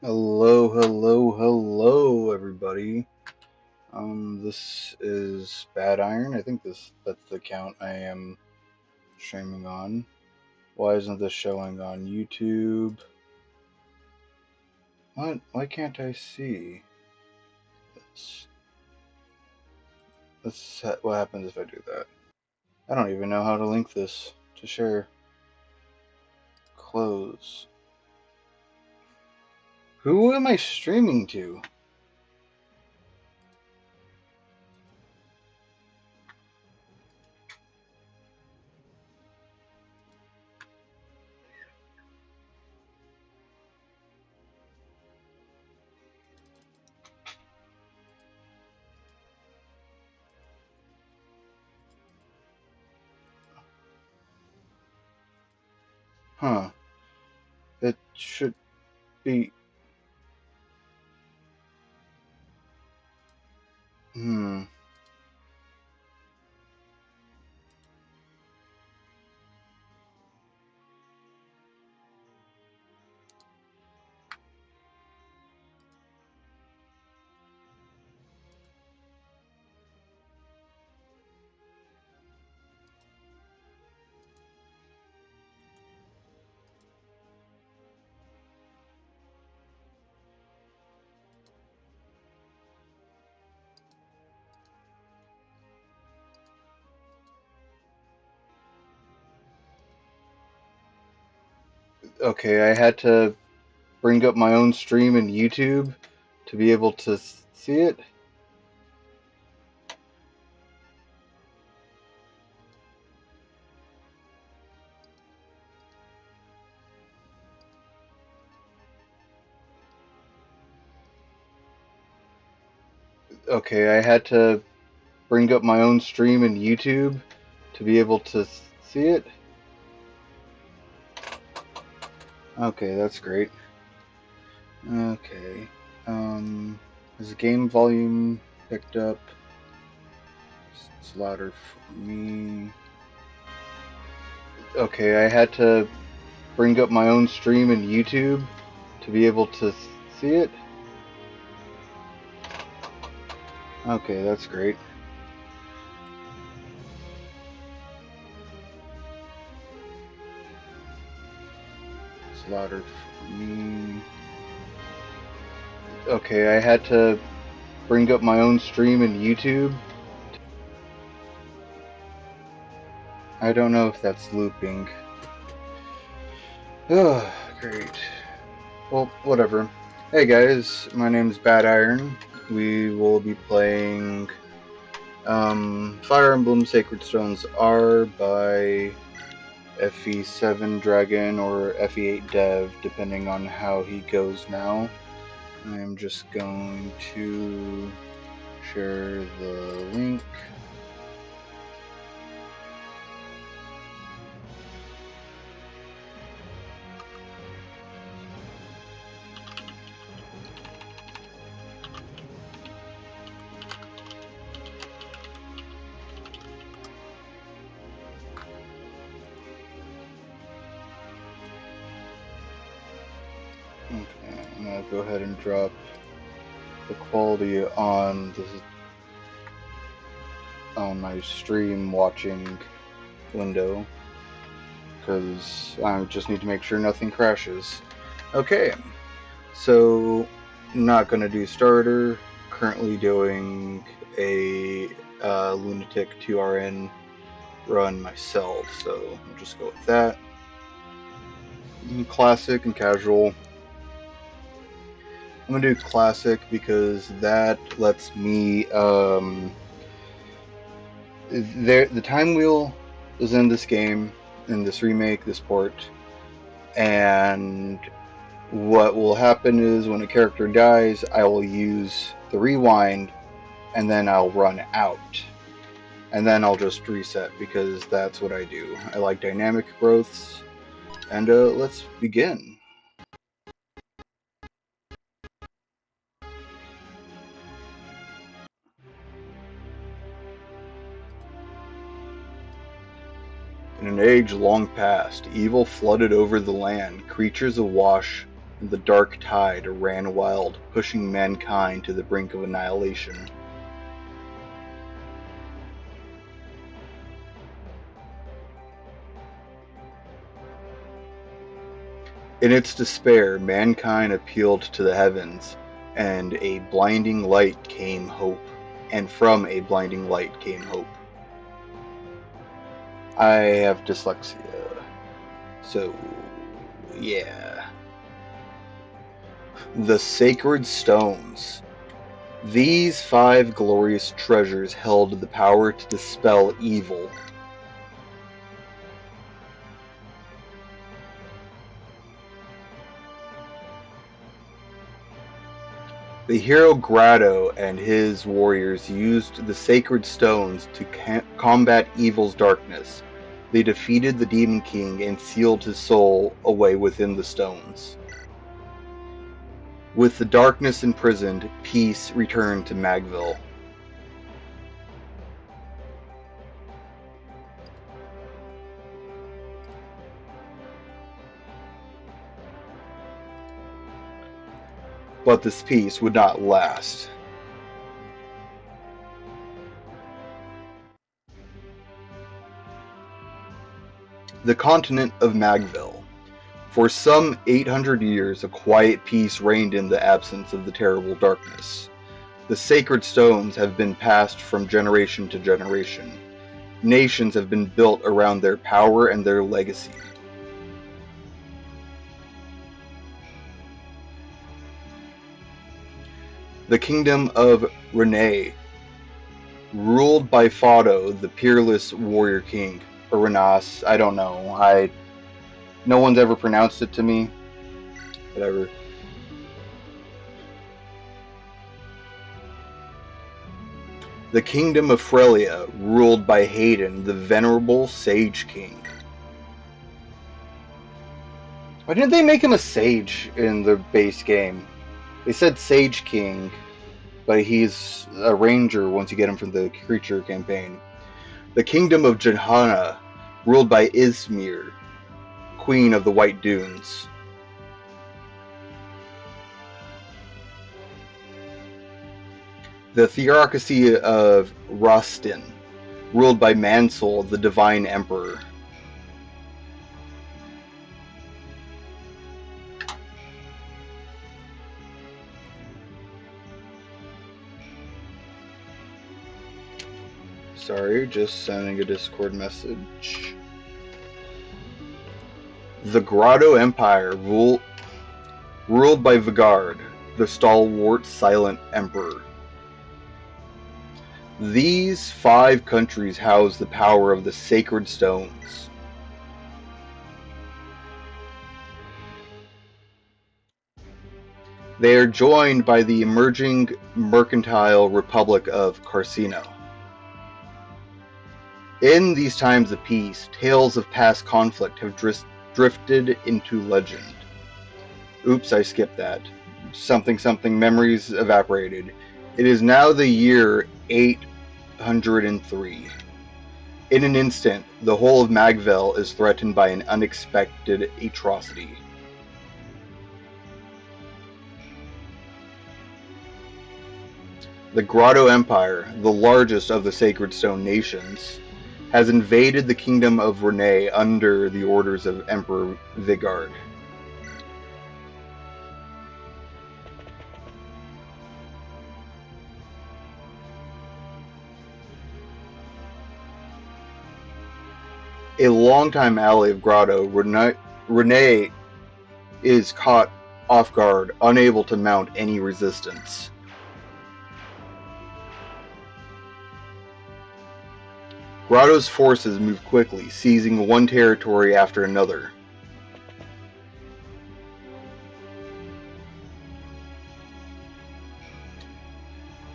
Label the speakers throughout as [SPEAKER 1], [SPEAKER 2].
[SPEAKER 1] Hello, hello, hello, everybody. This is Bad Iron. I think that's the account I am streaming on. Why isn't this showing on YouTube? What? Why can't I see? Let's, what happens if I do that? I don't even know how to link this to share. Close. Who am I streaming to? Huh. It should be. Hmm. Okay, I had to bring up my own stream in YouTube to be able to see it. Okay, I had to bring up my own stream in YouTube to be able to see it. Okay, that's great. Okay. Is the game volume picked up? It's louder for me. Okay, I had to bring up my own stream in YouTube to be able to see it. Okay, that's great. It's louder for me. Okay, I had to bring up my own stream in YouTube. I don't know if that's looping. Oh, great. Well, whatever. Hey guys, my name's Bad Iron. We will be playing Fire Emblem Sacred Stones R by FE7 Dragon or FE8 Dev, depending on how he goes now. I am just going to share the link. Okay, I'm gonna go ahead and drop the quality on my stream watching window because I just need to make sure nothing crashes. Okay, so not gonna do starter. Currently doing a Lunatic 2RN run myself, so we'll just go with that. Classic and casual. I'm gonna do classic because that lets me the time wheel is in this game, in this remake, this port, and what will happen is when a character dies, I will use the rewind, and then I'll run out, and then I'll just reset because that's what I do. I like dynamic growths, and let's begin. In an age long past, evil flooded over the land. Creatures awash and the dark tide ran wild, pushing mankind to the brink of annihilation. In its despair, mankind appealed to the heavens, and a blinding light came hope. And from a blinding light came hope. I have dyslexia, so yeah. The Sacred Stones. These 5 glorious treasures held the power to dispel evil. The hero Grado and his warriors used the sacred stones to combat evil's darkness. They defeated the Demon King and sealed his soul away within the stones. With the darkness imprisoned, peace returned to Magville. But this peace would not last. The continent of Magville. For some 800 years, a quiet peace reigned in the absence of the terrible darkness. The sacred stones have been passed from generation to generation. Nations have been built around their power and their legacy. The kingdom of Renee, ruled by Fado, the peerless warrior king. Or Renas, I don't know. No one's ever pronounced it to me. Whatever. The kingdom of Frelia, ruled by Hayden, the venerable sage king. Why didn't they make him a sage in the base game? They said Sage King, but he's a ranger once you get him from the creature campaign. The kingdom of Johanna, ruled by Izmir, queen of the White Dunes. The theocracy of Rostin, ruled by Mansell, the divine emperor. Sorry, just sending a Discord message. The Grotto Empire, ruled by Vigard, the stalwart silent emperor. These 5 countries house the power of the sacred stones. They are joined by the emerging mercantile republic of Carsino. In these times of peace, tales of past conflict have drifted into legend. Oops, I skipped that. Something memories evaporated. It is now the year 803. In an instant, the whole of Magville is threatened by an unexpected atrocity. The Grotto Empire, the largest of the Sacred Stone nations, has invaded the kingdom of Renee under the orders of Emperor Vigard. A longtime ally of Grotto, Renee is caught off guard, unable to mount any resistance. Grotto's forces move quickly, seizing one territory after another.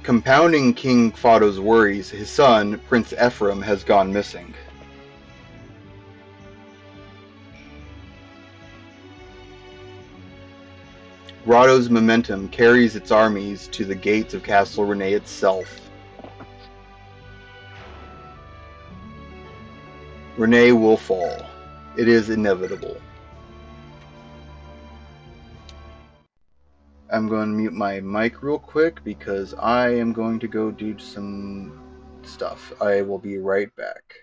[SPEAKER 1] Compounding King Fado's worries, his son, Prince Ephraim, has gone missing. Grotto's momentum carries its armies to the gates of Castle Renee itself. Renee will fall. It is inevitable. I'm going to mute my mic real quick because I am going to go do some stuff. I will be right back.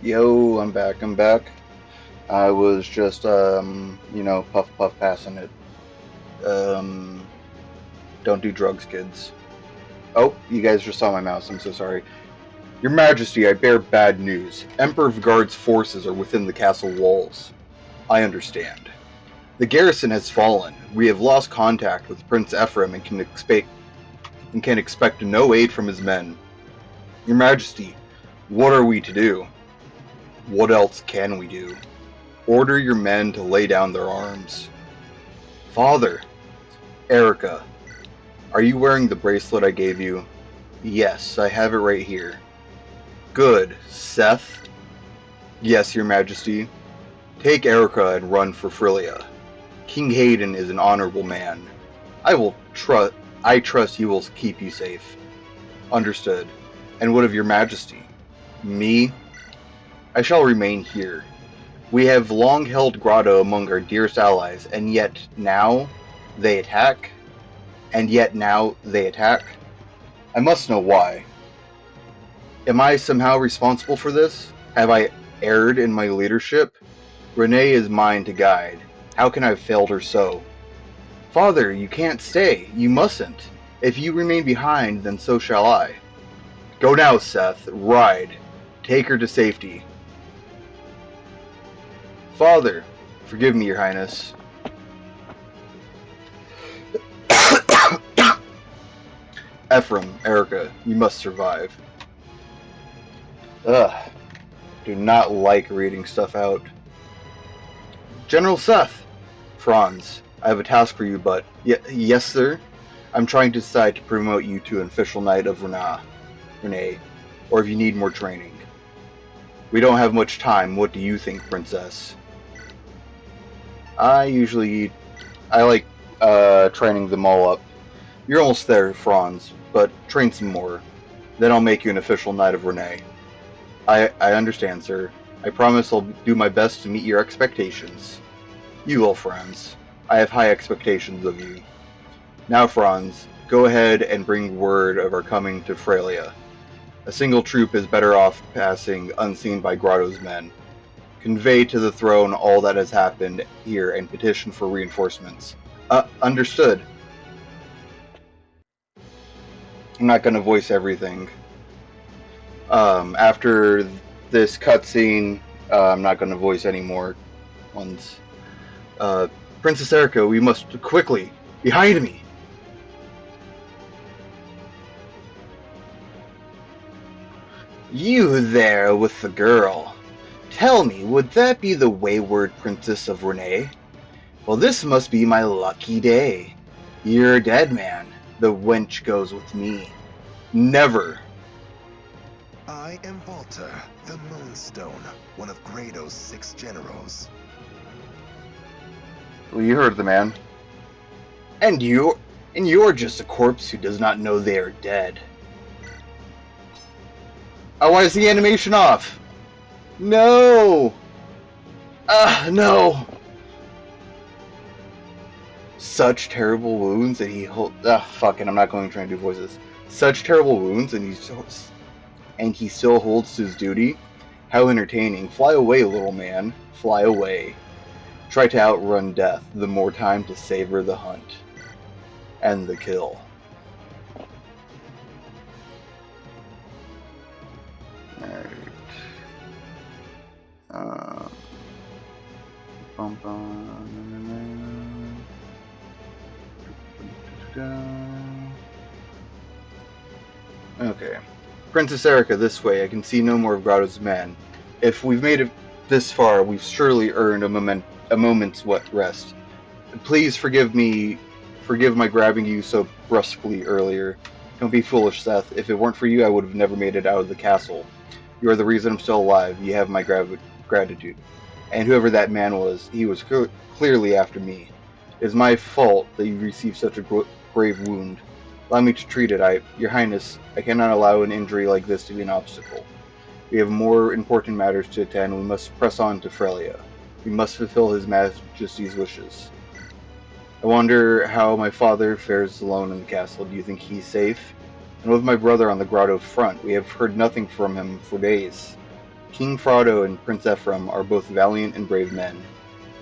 [SPEAKER 1] Yo, I'm back. I was just, puff puff passing it. Um, don't do drugs, kids. Oh, you guys just saw my mouse. I'm so sorry. Your Majesty, I bear bad news. Emperor Vgard's forces are within the castle walls. I understand. The garrison has fallen. We have lost contact with Prince Ephraim and can expect no aid from his men. Your Majesty, what are we to do? What else can we do? Order your men to lay down their arms. Father, Erica, are you wearing the bracelet I gave you? Yes, I have it right here. Good. Seth? Yes, Your Majesty. Take Erica and run for Frilia. King Hayden is an honorable man. I trust he will keep you safe. Understood. And what of Your Majesty? Me? I shall remain here. We have long held Grotto among our dearest allies, and yet now they attack? I must know why. Am I somehow responsible for this? Have I erred in my leadership? Renee is mine to guide. How can I have failed her so? Father, you can't stay. You mustn't. If you remain behind, then so shall I. Go now, Seth. Ride. Take her to safety. Father, forgive me, Your Highness. Ephraim, Erica, you must survive. Ugh. Do not like reading stuff out. General Seth! Franz, I have a task for you, but... yes, sir? I'm trying to decide to promote you to an official knight of Renee, or if you need more training. We don't have much time. What do you think, Princess? I like training them all up. You're almost there, Franz, but train some more. Then I'll make you an official knight of Renee. I understand, sir. I promise I'll do my best to meet your expectations. You will, Franz. I have high expectations of you. Now, Franz, go ahead and bring word of our coming to Frelia. A single troop is better off passing unseen by Grotto's men. Convey to the throne all that has happened here and petition for reinforcements. Understood. I'm not going to voice everything. After this cutscene, I'm not going to voice any more ones. Princess Erica, we must quickly. Behind me! You there with the girl. Tell me, would that be the wayward Princess of Renee? Well, this must be my lucky day. You're a dead man. The wench goes with me. Never.
[SPEAKER 2] I am Walter, the Moonstone, one of Grado's 6 generals.
[SPEAKER 1] Well, you heard the man. And you... And you're just a corpse who does not know they are dead. Oh, why is the animation off? No! No! Such terrible wounds that he holds. Fuck it, I'm not going to try and do voices. Such terrible wounds, and he still holds to his duty. How entertaining! Fly away, little man. Fly away. Try to outrun death. The more time to savor the hunt and the kill. Alright. Okay. Princess Erica, this way. I can see no more of Grotto's men. If we've made it this far, we've surely earned a moment's rest. Please forgive my grabbing you so brusquely earlier. Don't be foolish, Seth. If it weren't for you, I would have never made it out of the castle. You are the reason I'm still alive. You have my gratitude. And whoever that man was, he was clearly after me. It is my fault that you received such a grave wound. Allow me to treat it. Your Highness, I cannot allow an injury like this to be an obstacle. We have more important matters to attend. We must press on to Frelia. We must fulfill His Majesty's wishes. I wonder how my father fares alone in the castle. Do you think he's safe? And with my brother on the grotto front, we have heard nothing from him for days. King Frodo and Prince Ephraim are both valiant and brave men.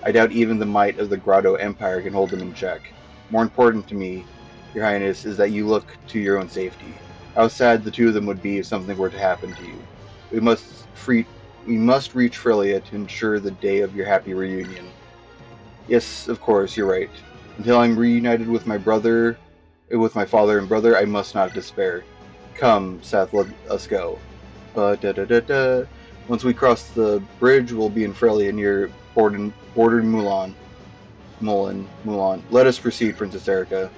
[SPEAKER 1] I doubt even the might of the Grotto Empire can hold them in check. More important to me, Your Highness, is that you look to your own safety. How sad the two of them would be if something were to happen to you. We must reach Frelia to ensure the day of your happy reunion. Yes, of course, you're right. Until I'm reunited with my father and brother, I must not despair. Come, Seth, let us go. Once we cross the bridge, we'll be in Frelia near bordered Mulan. Let us proceed, Princess Erica.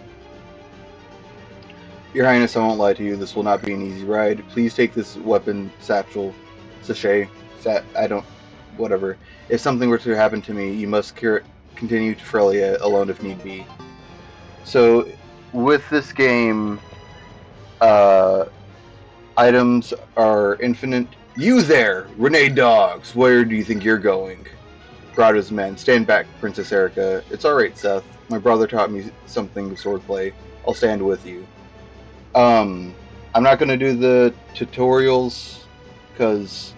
[SPEAKER 1] Your Highness, I won't lie to you. This will not be an easy ride. Please take this weapon sachet. Whatever. If something were to happen to me, you must continue to Frelia alone if need be. So, with this game, items are infinite. You there, Renee Dogs! Where do you think you're going? Grotto's men. Stand back, Princess Erica. It's alright, Seth. My brother taught me something of swordplay. I'll stand with you. I'm not gonna do the tutorials, because,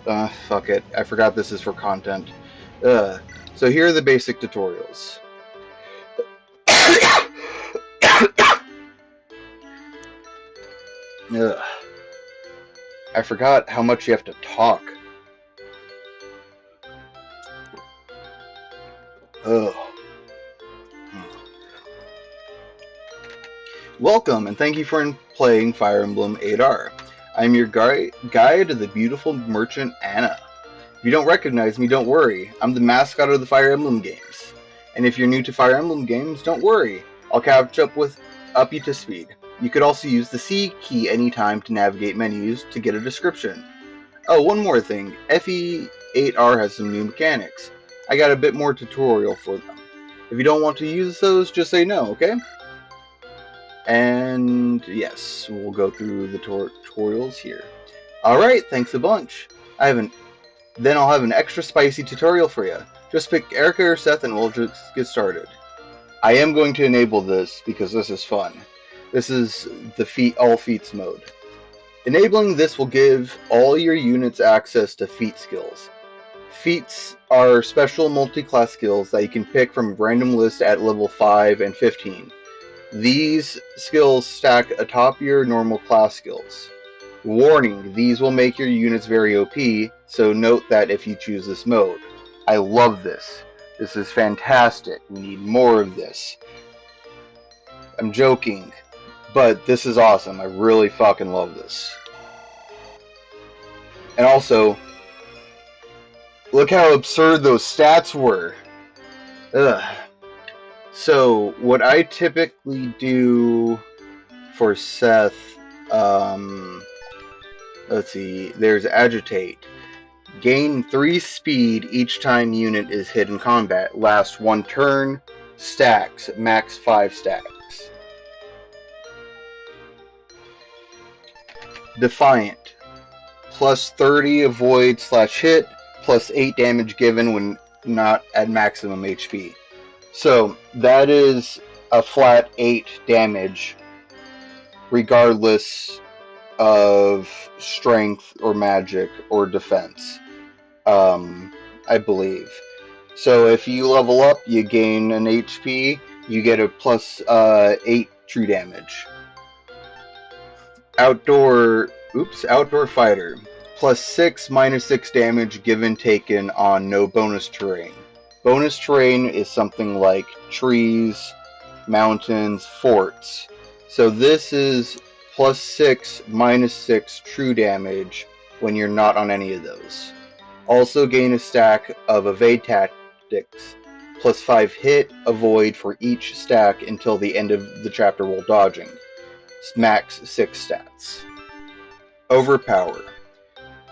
[SPEAKER 1] fuck it. I forgot this is for content. So here are the basic tutorials. I forgot how much you have to talk. Welcome, and thank you for playing Fire Emblem 8R. I'm your guide to the beautiful merchant Anna. If you don't recognize me, don't worry. I'm the mascot of the Fire Emblem games. And if you're new to Fire Emblem games, don't worry. I'll catch up you to speed. You could also use the C key anytime to navigate menus to get a description. Oh, one more thing. FE8R has some new mechanics. I got a bit more tutorial for them. If you don't want to use those, just say no, okay? And yes, we'll go through the tutorials here. Alright, thanks a bunch. Then I'll have an extra spicy tutorial for you. Just pick Erica or Seth and we'll just get started. I am going to enable this because this is fun. This is the all feats mode. Enabling this will give all your units access to feat skills. Feats are special multi-class skills that you can pick from a random list at level 5 and 15. These skills stack atop your normal class skills. Warning, these will make your units very OP, so note that if you choose this mode. I love this. This is fantastic. We need more of this. I'm joking, but this is awesome. I really fucking love this. And also, look how absurd those stats were. Ugh. So, what I typically do for Seth, let's see, there's Agitate. Gain 3 speed each time unit is hit in combat. Lasts 1 turn. Stacks. Max 5 stacks. Defiant, plus 30 avoid/hit, plus 8 damage given when not at maximum HP. So that is a flat 8 damage, regardless of strength or magic or defense, I believe. So if you level up, you gain an HP, you get a plus 8 true damage. Outdoor Fighter. Plus 6, minus 6 damage given taken on no bonus terrain. Bonus terrain is something like trees, mountains, forts. So this is plus 6, minus 6 true damage when you're not on any of those. Also gain a stack of evade tactics, plus 5 hit, avoid for each stack until the end of the chapter while dodging. Max 6 stats. Overpower.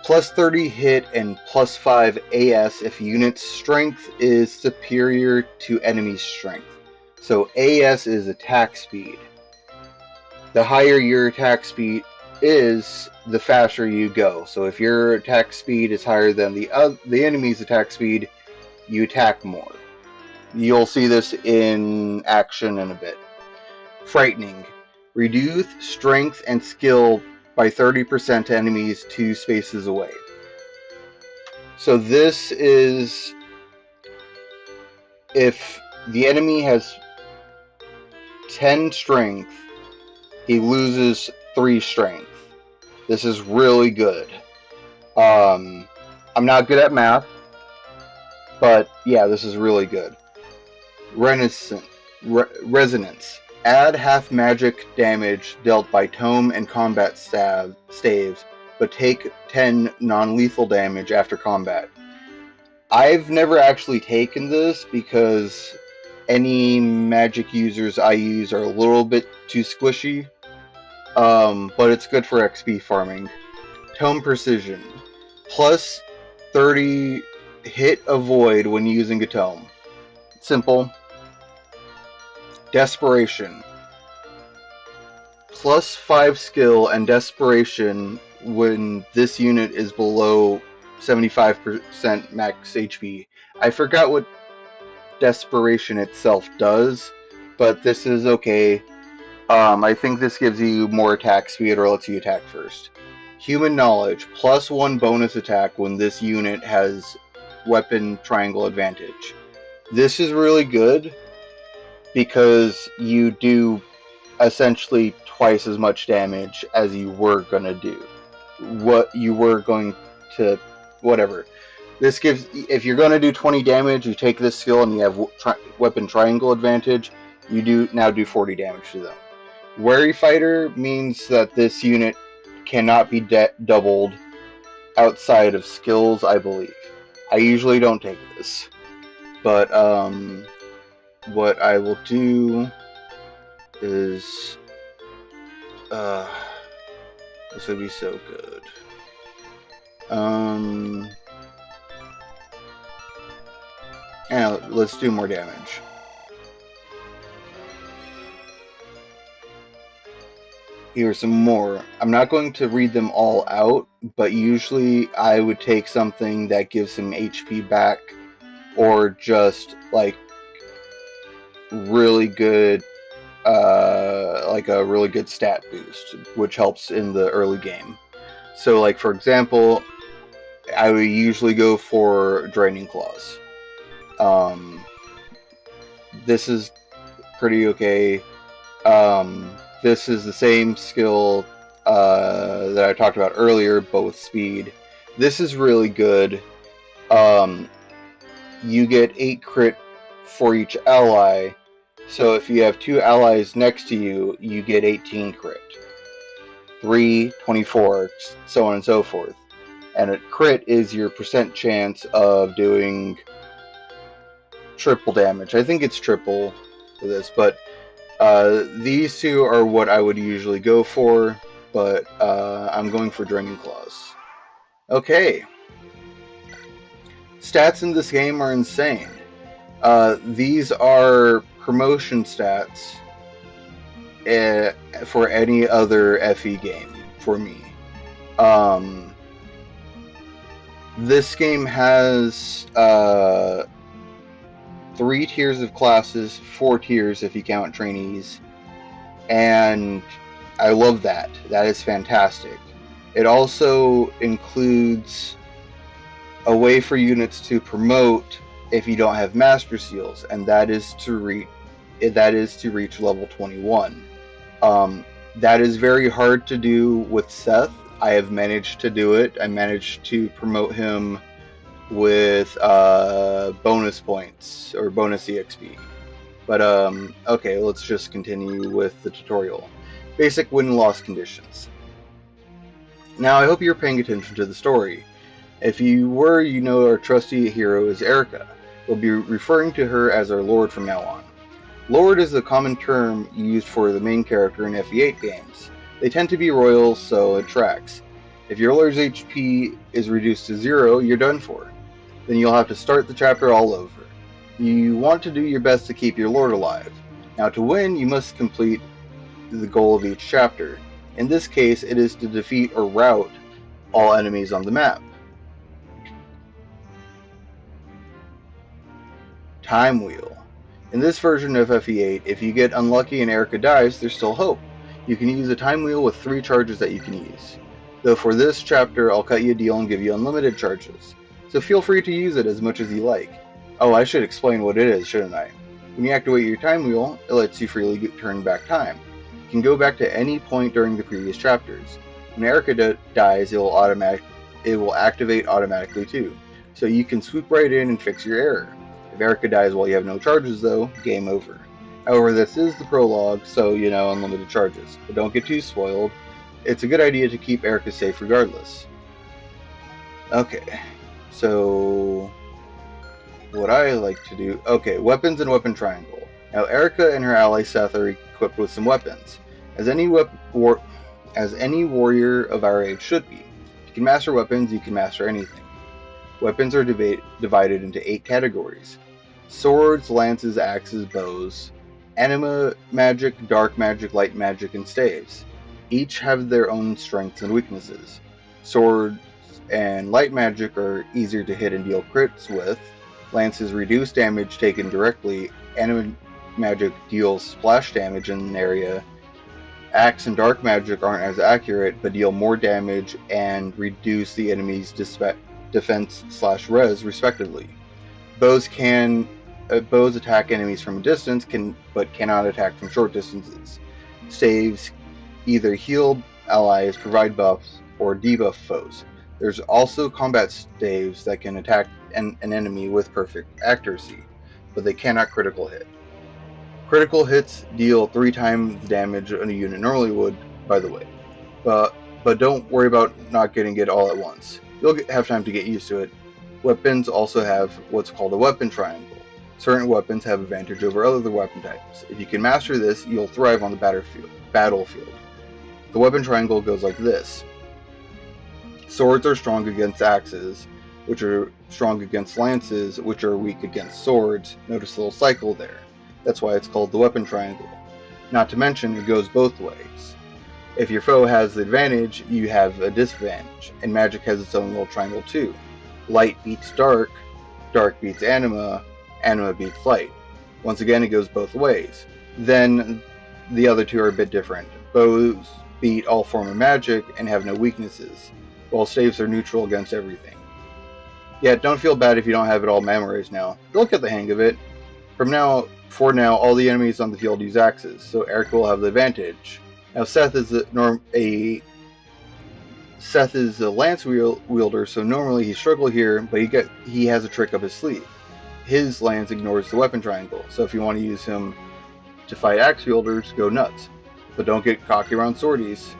[SPEAKER 1] Plus 30 hit and plus 5 AS if unit's strength is superior to enemy's strength. So AS is attack speed. The higher your attack speed is, the faster you go. So if your attack speed is higher than the enemy's attack speed, you attack more. You'll see this in action in a bit. Frightening. Reduce strength and skill by 30% to enemies 2 spaces away. So this is if the enemy has 10 strength, he loses 3 strength. This is really good. I'm not good at math, but yeah, this is really good. Resonance. Add half magic damage dealt by tome and combat staves, but take 10 non-lethal damage after combat. I've never actually taken this because any magic users I use are a little bit too squishy, but it's good for XP farming. Tome Precision. Plus 30 hit avoid when using a tome. Simple. Desperation. Plus 5 skill and desperation when this unit is below 75% max HP. I forgot what desperation itself does, but this is okay. I think this gives you more attack speed or lets you attack first. Human Knowledge. Plus 1 bonus attack when this unit has weapon triangle advantage. This is really good because you do essentially twice as much damage as you were gonna do. Whatever. This gives, if you're gonna do 20 damage, you take this skill and you have weapon triangle advantage, you now do 40 damage to them. Wary Fighter means that this unit cannot be doubled outside of skills, I believe. I usually don't take this, but what I will do is this would be so good. And let's do more damage. Here's some more. I'm not going to read them all out, but usually I would take something that gives some HP back, or just like really good, like a really good stat boost, which helps in the early game. So, like for example, I would usually go for Draining Claws. This is pretty okay. This is the same skill that I talked about earlier, but with speed. This is really good. You get 8 crit for each ally, so if you have 2 allies next to you, you get 18 crit. 3, 24, so on and so forth. And a crit is your percent chance of doing triple damage. I think it's triple for this, but these two are what I would usually go for, but I'm going for Draining Claws. Okay. Stats in this game are insane. These are promotion stats for any other FE game for me. Um, this game has 3 tiers of classes, 4 tiers if you count trainees, and I love that. That is fantastic. It also includes a way for units to promote if you don't have master seals, and that is to reach level 21. That is very hard to do with Seth. I have managed to do it. I managed to promote him with bonus points or bonus EXP. But okay, let's just continue with the tutorial. Basic win and loss conditions. Now I hope you're paying attention to the story. If you were, you know our trusty hero is Erica. We'll be referring to her as our Lord from now on. Lord is a common term used for the main character in FE8 games. They tend to be royal, so it tracks. If your Lord's HP is reduced to 0, you're done for. Then you'll have to start the chapter all over. You want to do your best to keep your Lord alive. Now to win, you must complete the goal of each chapter. In this case, it is to defeat or rout all enemies on the map. Time Wheel. In this version of FE8, if you get unlucky and Erica dies, there's still hope. You can use a time wheel with 3 charges that you can use. Though for this chapter, I'll cut you a deal and give you unlimited charges. So feel free to use it as much as you like. Oh, I should explain what it is, shouldn't I? When you activate your time wheel, it lets you freely turn back time. You can go back to any point during the previous chapters. When Erica dies, it will activate automatically too. So you can swoop right in and fix your error. If Erica dies while you have no charges though, game over. However, this is the prologue, so unlimited charges. But don't get too spoiled. It's a good idea to keep Erica safe regardless. Okay, so what I like to do... Okay, weapons and weapon triangle. Now Erica and her ally Seth are equipped with some weapons, as any warrior of our age should be. If you can master weapons, you can master anything. Weapons are divided into 8 categories. Swords, lances, axes, bows, anima magic, dark magic, light magic, and staves. Each have their own strengths and weaknesses. Swords and light magic are easier to hit and deal crits with. Lances reduce damage taken directly. Anima magic deals splash damage in an area. Axe and dark magic aren't as accurate, but deal more damage and reduce the enemy's defense/res respectively. Bows attack enemies from a distance, but cannot attack from short distances. Staves either heal allies, provide buffs, or debuff foes. There's also combat staves that can attack an enemy with perfect accuracy, but they cannot critical hit. Critical hits deal 3 times the damage a unit normally would, by the way. But don't worry about not getting it all at once. You'll have time to get used to it. Weapons also have what's called a weapon triangle. Certain weapons have advantage over other weapon types. If you can master this, you'll thrive on the battlefield. The weapon triangle goes like this. Swords are strong against axes, which are strong against lances, which are weak against swords. Notice the little cycle there. That's why it's called the weapon triangle. Not to mention, it goes both ways. If your foe has the advantage, you have a disadvantage, and magic has its own little triangle too. Light beats dark, dark beats anima, anima beats light. Once again, it goes both ways. Then the other two are a bit different. Bows beat all form of magic and have no weaknesses, while staves are neutral against everything. Yet, don't feel bad if you don't have it all memorized now. You'll get the hang of it. For now, all the enemies on the field use axes, so Eric will have the advantage. Now, Seth is a lance wielder, so normally he struggles here, but he has a trick up his sleeve. His lance ignores the weapon triangle, so if you want to use him to fight axe wielders, go nuts. But don't get cocky around swordies.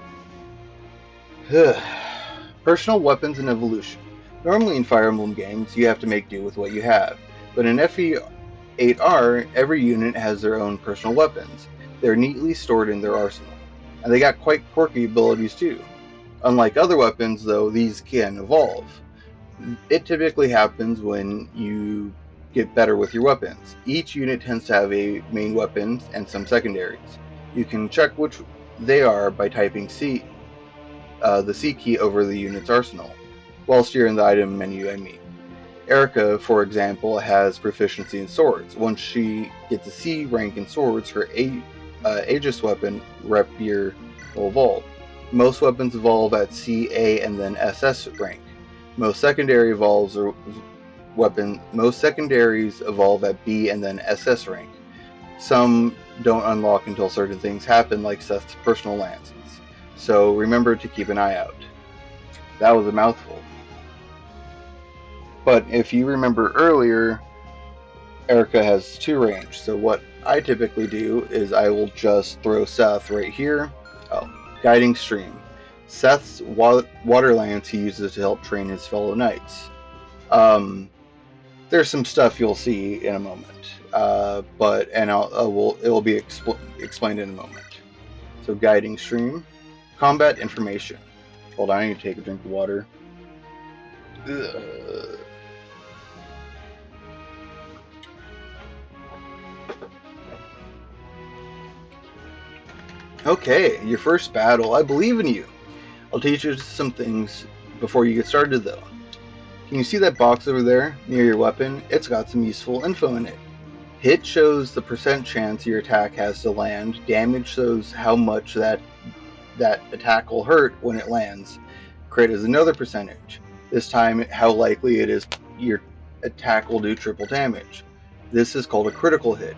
[SPEAKER 1] Personal weapons and evolution. Normally in Fire Emblem games, you have to make do with what you have, but in FE8R, every unit has their own personal weapons. They're neatly stored in their arsenal, and they got quite quirky abilities too. Unlike other weapons, though, these can evolve. It typically happens when you get better with your weapons. Each unit tends to have a main weapon and some secondaries. You can check which they are by typing C the C key over the unit's arsenal. Whilst you're in the item menu, I mean. Erica, for example, has proficiency in swords. Once she gets a C rank in swords, her Aegis weapon, Rapier, will evolve. Most weapons evolve at C, A, and then SS rank. Most secondaries evolve at B and then SS rank. Some don't unlock until certain things happen, like Seth's personal lances. So remember to keep an eye out. That was a mouthful. But if you remember earlier, Erica has 2 range. So what I typically do is I will just throw Seth right here. Oh, Guiding Stream. Seth's water lance he uses to help train his fellow knights. There's some stuff you'll see in a moment, it will be explained in a moment. So Guiding Stream, Combat Information. Hold on, I need to take a drink of water. Ugh. Okay, your first battle. I believe in you. I'll teach you some things before you get started, though. Can you see that box over there near your weapon? It's got some useful info in it. Hit shows the % chance your attack has to land. Damage shows how much that attack will hurt when it lands. Crit is another percentage. This time, how likely it is your attack will do triple damage. This is called a critical hit.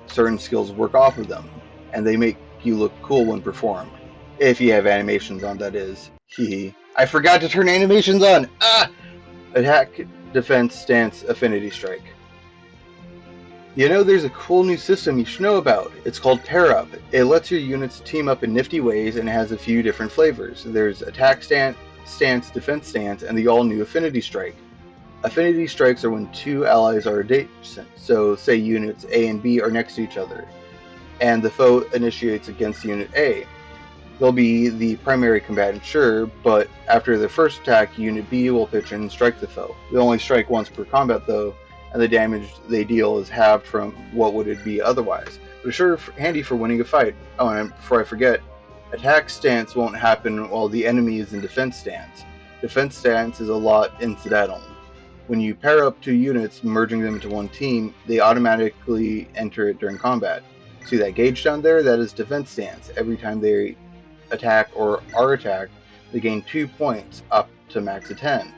[SPEAKER 1] Certain skills work off of them, and they make you look cool when performed. If you have animations on, that is. Hehe. I forgot to turn animations on! Ah! Attack, Defense, Stance, Affinity Strike. You know, there's a cool new system you should know about. It's called Pair Up. It lets your units team up in nifty ways and has a few different flavors. There's Attack Stance, Defense Stance, and the all-new Affinity Strike. Affinity strikes are when 2 allies are adjacent, so say units A and B are next to each other, and the foe initiates against Unit A. They'll be the primary combatant, sure, but after their first attack, Unit B will pitch in and strike the foe. They only strike once per combat, though, and the damage they deal is halved from what would it be otherwise. But it's sure handy for winning a fight. Oh, and before I forget, attack stance won't happen while the enemy is in defense stance. Defense stance is a lot incidental. When you pair up 2 units, merging them into one team, they automatically enter it during combat. See that gauge down there? That is defense stance. Every time they attack or are attacked, they gain 2 points up to max of 10.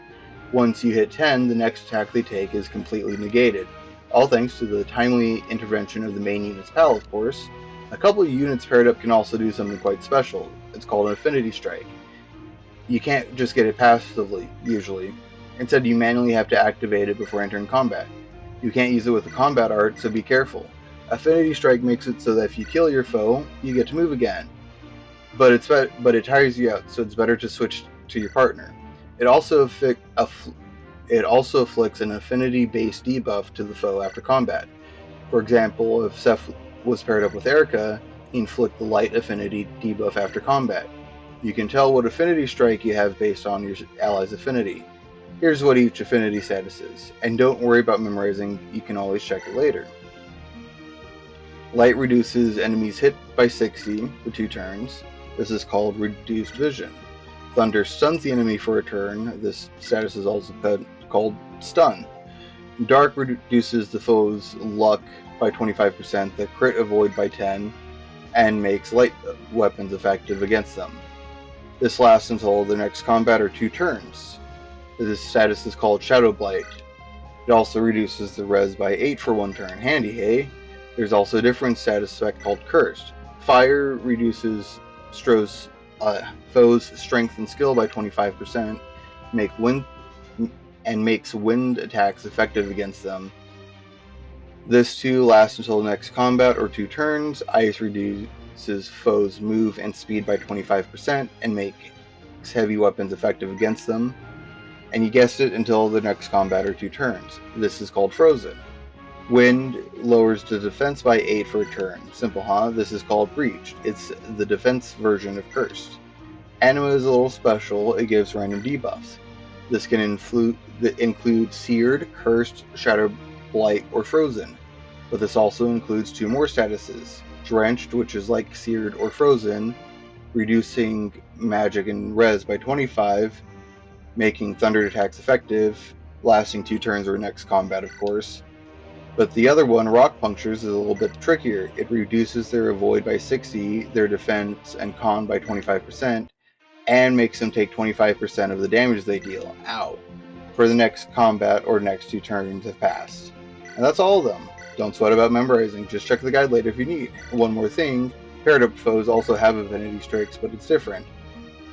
[SPEAKER 1] Once you hit 10, the next attack they take is completely negated. All thanks to the timely intervention of the main unit's pal, of course. A couple of units paired up can also do something quite special. It's called an Affinity Strike. You can't just get it passively, usually. Instead, you manually have to activate it before entering combat. You can't use it with the combat art, so be careful. Affinity Strike makes it so that if you kill your foe, you get to move again. But it tires you out, so it's better to switch to your partner. It also afflicts an affinity-based debuff to the foe after combat. For example, if Seth was paired up with Erica, he inflict the light affinity debuff after combat. You can tell what affinity strike you have based on your ally's affinity. Here's what each affinity status is, and don't worry about memorizing, you can always check it later. Light reduces enemies hit by 60 for 2 turns. This is called Reduced Vision. Thunder stuns the enemy for a turn. This status is also called Stun. Dark reduces the foe's luck by 25%, the crit avoid by 10, and makes light weapons effective against them. This lasts until the next combat or 2 turns. This status is called Shadow Blight. It also reduces the res by 8 for 1 turn. Handy, hey? There's also a different status effect called Cursed. Fire reduces foes' strength and skill by 25%, makes wind attacks effective against them. This too lasts until the next combat or 2 turns. Ice reduces foes' move and speed by 25% and makes heavy weapons effective against them. And you guessed it, until the next combat or 2 turns. This is called Frozen. Wind lowers the defense by 8 for a turn. Simple, huh? This is called Breached. It's the defense version of Cursed. Anima is a little special. It gives random debuffs. This can include Seared, Cursed, Shadow Blight, or Frozen. But this also includes 2 more statuses. Drenched, which is like Seared or Frozen, reducing magic and res by 25, making thunder attacks effective, lasting 2 turns or next combat, of course. But the other one, Rock Punctures, is a little bit trickier. It reduces their avoid by 60, their defense and con by 25%, and makes them take 25% of the damage they deal. Ow. For the next combat or next 2 turns have passed. And that's all of them. Don't sweat about memorizing, just check the guide later if you need. One more thing, paired up foes also have Affinity Strikes, but it's different.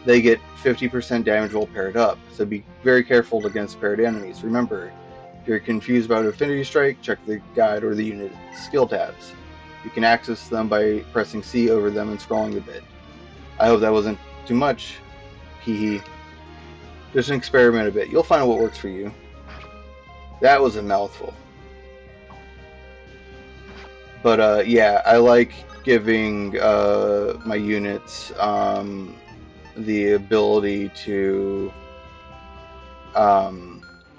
[SPEAKER 1] They get 50% damage while paired up, so be very careful against paired enemies. Remember, if you're confused about Affinity Strike, check the guide or the unit skill tabs. You can access them by pressing C over them and scrolling a bit. I hope that wasn't too much. Hee. Just experiment a bit. You'll find what works for you. That was a mouthful. But yeah, I like giving my units the ability to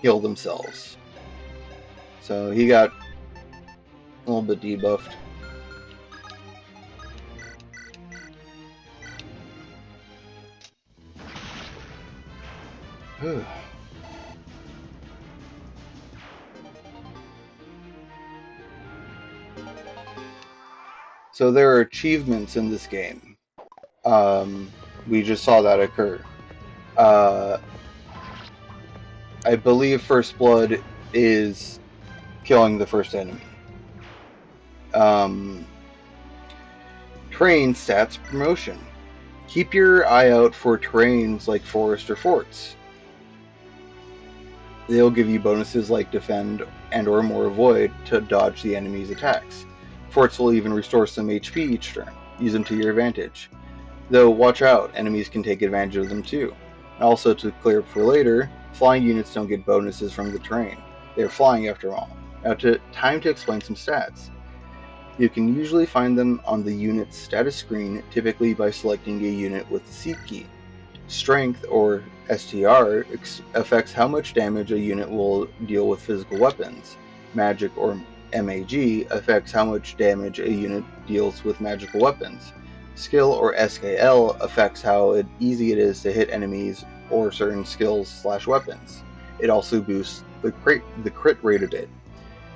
[SPEAKER 1] heal themselves. So he got a little bit debuffed. So there are achievements in this game. We just saw that occur. I believe First Blood is killing the first enemy. Terrain stats promotion. Keep your eye out for terrains like forest or forts. They'll give you bonuses like defend and or more avoid to dodge the enemy's attacks. Forts will even restore some HP each turn. Use them to your advantage. Though watch out, enemies can take advantage of them too. Also, to clear up for later, flying units don't get bonuses from the terrain. They're flying after all. Now time to explain some stats. You can usually find them on the unit's status screen, typically by selecting a unit with the seat key. Strength, or STR, affects how much damage a unit will deal with physical weapons. Magic, or MAG, affects how much damage a unit deals with magical weapons. Skill, or SKL, affects how easy it is to hit enemies or certain skills/weapons. It also boosts the crit rate a bit.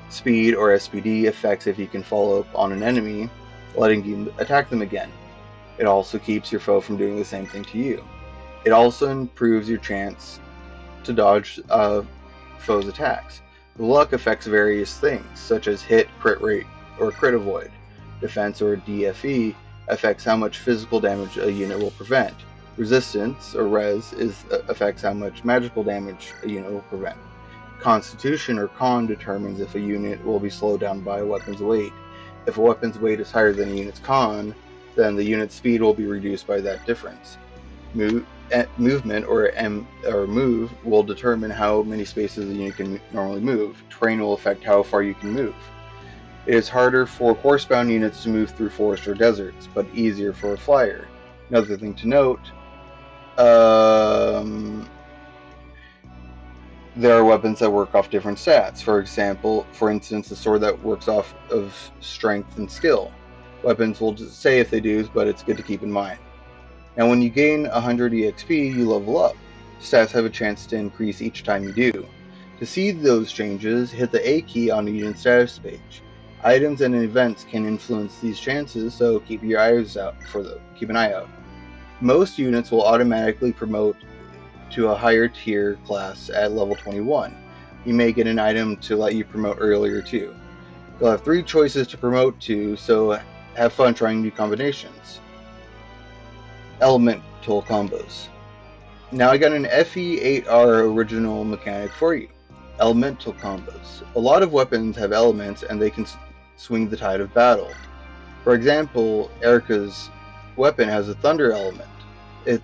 [SPEAKER 1] Speed, or SPD, affects if you can follow up on an enemy, letting you attack them again. It also keeps your foe from doing the same thing to you. It also improves your chance to dodge foes' attacks. Luck affects various things, such as hit, crit rate, or crit avoid. Defense, or DFE, affects how much physical damage a unit will prevent. Resistance, or res, affects how much magical damage a unit will prevent. Constitution, or con, determines if a unit will be slowed down by a weapon's weight. If a weapon's weight is higher than a unit's con, then the unit's speed will be reduced by that difference. Movement, or move, will determine how many spaces a unit can normally move. Terrain will affect how far you can move. It is harder for horse-bound units to move through forests or deserts, but easier for a flyer. Another thing to note, there are weapons that work off different stats. For instance, a sword that works off of strength and skill. Weapons will just say if they do, but it's good to keep in mind. Now, when you gain 100 EXP, you level up. Stats have a chance to increase each time you do. To see those changes, hit the A key on the unit status page. Items and events can influence these chances, so keep an eye out. Most units will automatically promote to a higher tier class at level 21. You may get an item to let you promote earlier too. You'll have 3 choices to promote to, so have fun trying new combinations. Elemental combos. Now I got an FE8R original mechanic for you. Elemental combos. A lot of weapons have elements and they can swing the tide of battle. For example, Erica's weapon has a thunder element.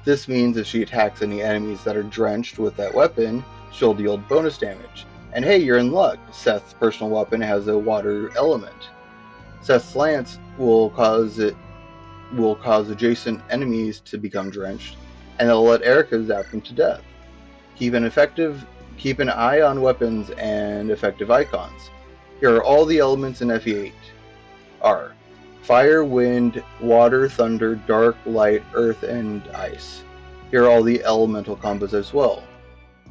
[SPEAKER 1] This means if she attacks any enemies that are drenched with that weapon, she'll deal bonus damage. And hey, you're in luck. Seth's personal weapon has a water element. Seth's lance will cause adjacent enemies to become drenched, and it'll let Erica zap them to death. Keep an eye on weapons and effective icons. Here are all the elements in FE8R. Fire, wind, water, thunder, dark, light, earth, and ice. Here are all the elemental combos as well.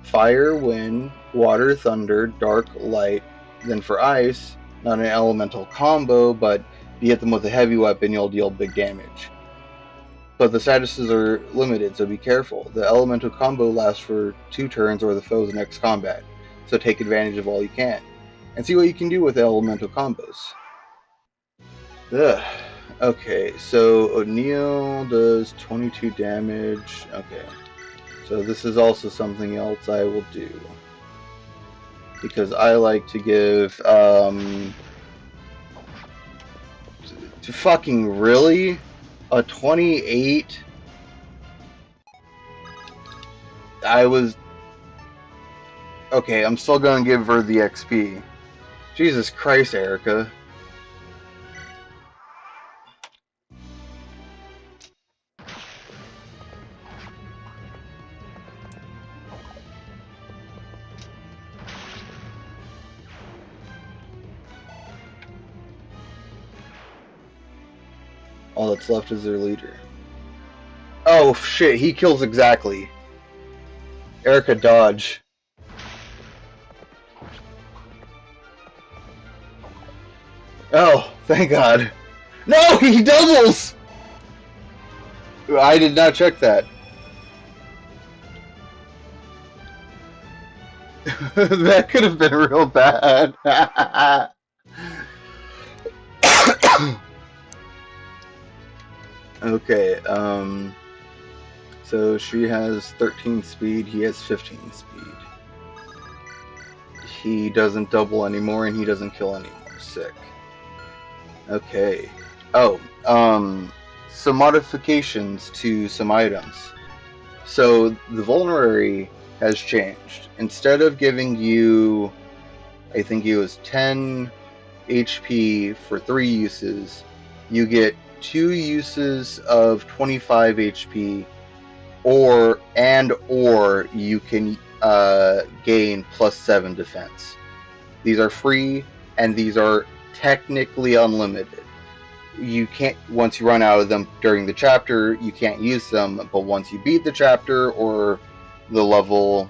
[SPEAKER 1] Fire, wind, water, thunder, dark, light. Then for ice, not an elemental combo, but if you hit them with a heavy weapon, you'll deal big damage. But the statuses are limited, so be careful. The elemental combo lasts for 2 turns or the foe's next combat, so take advantage of all you can. And see what you can do with elemental combos. Ugh. Okay, so O'Neill does 22 damage. Okay. So this is also something else I will do. Because I like to give, to fucking really? A 28? Okay, I'm still gonna give her the XP. Jesus Christ, Erica. All that's left is their leader. Oh shit, he kills exactly. Erica, dodge. Oh, thank God. No, he doubles! I did not check that. That could have been real bad. Okay, so she has 13 speed, he has 15 speed. He doesn't double anymore and he doesn't kill anymore. Sick. Okay. Oh, some modifications to some items. So the vulnerary has changed. Instead of giving you, I think it was 10 HP for 3 uses, you get 2 uses of 25 HP, or you can gain +7 defense. These are free, and these are technically unlimited. You can't, once you run out of them during the chapter, you can't use them, but once you beat the chapter or the level,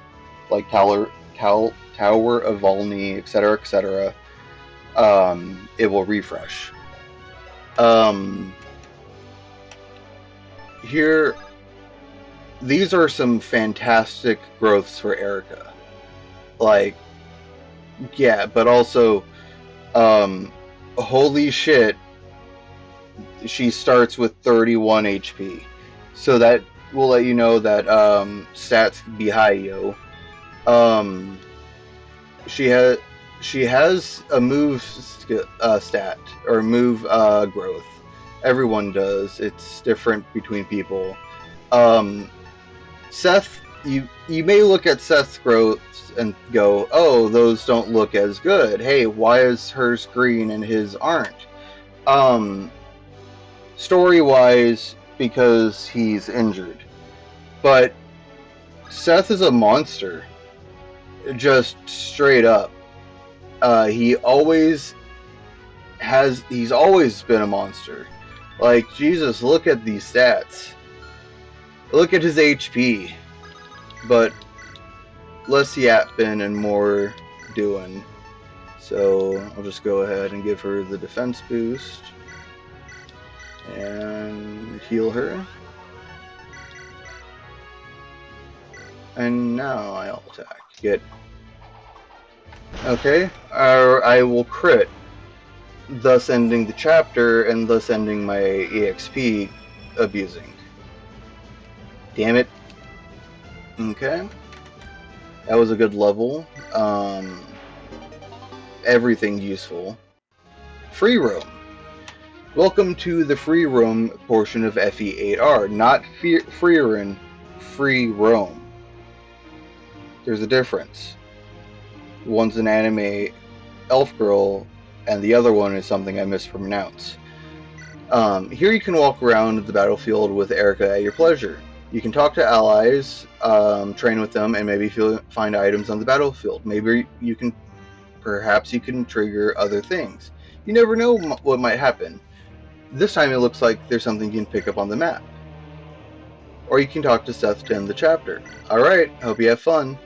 [SPEAKER 1] like Tower of Volney, etc., it will refresh. Here, these are some fantastic growths for Erica. Like, yeah, but also, holy shit, she starts with 31 HP. So that will let you know that stats be high, yo. She has a move stat or move growth. Everyone does. It's different between people. Seth, you may look at Seth's growth and go, "Oh, those don't look as good. Hey, why is hers green and his aren't?" Story-wise, because he's injured. But Seth is a monster. Just straight up. He's always been a monster. Like, Jesus, look at these stats. Look at his HP. But less yapping and more doing. So I'll just go ahead and give her the defense boost. And heal her. And now I'll attack. Get. Okay. I will crit, thus ending the chapter and thus ending my EXP abusing. Damn it. Okay. That was a good level. Everything useful. Free roam. Welcome to the free roam portion of FE8R. Not Freerin, free roam. There's a difference. One's an anime elf girl, and the other one is something I mispronounce. Here you can walk around the battlefield with Erica at your pleasure. You can talk to allies, train with them, and maybe find items on the battlefield. Perhaps you can trigger other things. You never know what might happen. This time it looks like there's something you can pick up on the map. Or you can talk to Seth to end the chapter. Alright, hope you have fun.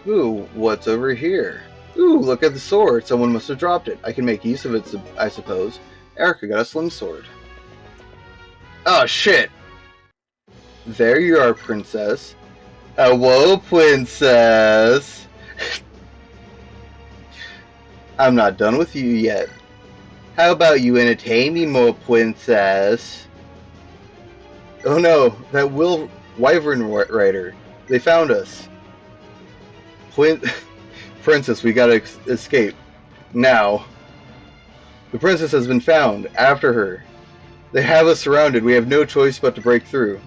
[SPEAKER 1] Ooh, what's over here? Ooh, look at the sword. Someone must have dropped it. I can make use of it, I suppose. Erica got a slim sword. Oh, shit! There you are, princess. Hello, princess! I'm not done with you yet. How about you entertain me more, princess? Oh no, that Wyvern Rider. They found us. Princess, we gotta escape. Now. The princess has been found. After her. They have us surrounded. We have no choice but to break through.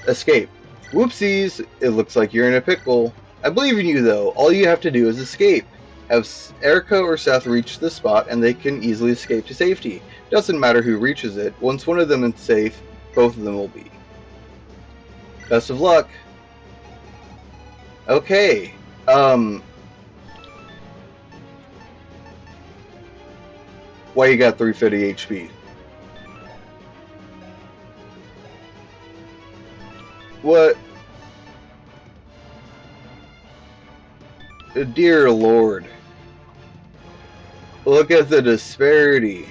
[SPEAKER 1] Escape. Whoopsies! It looks like you're in a pickle. I believe in you, though. All you have to do is escape. Have Erica or Seth reach the spot, and they can easily escape to safety. Doesn't matter who reaches it. Once one of them is safe, both of them will be. Best of luck. Okay. Why you got 350 HP? What? Dear Lord. Look at the disparity.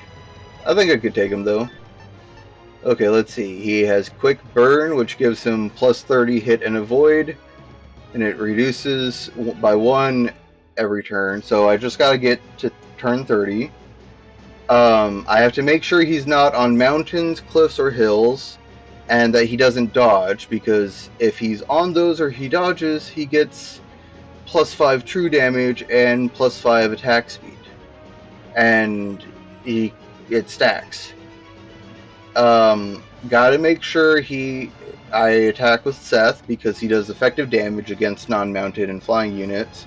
[SPEAKER 1] I think I could take him, though. Okay, let's see. He has Quick Burn, which gives him plus 30 hit and avoid. And it reduces by 1 every turn. So I just gotta get to turn 30. I have to make sure he's not on mountains, cliffs, or hills. And that he doesn't dodge, because if he's on those or he dodges, he gets plus 5 true damage and plus 5 attack speed. And it stacks. Gotta make sure I attack with Seth because he does effective damage against non-mounted and flying units.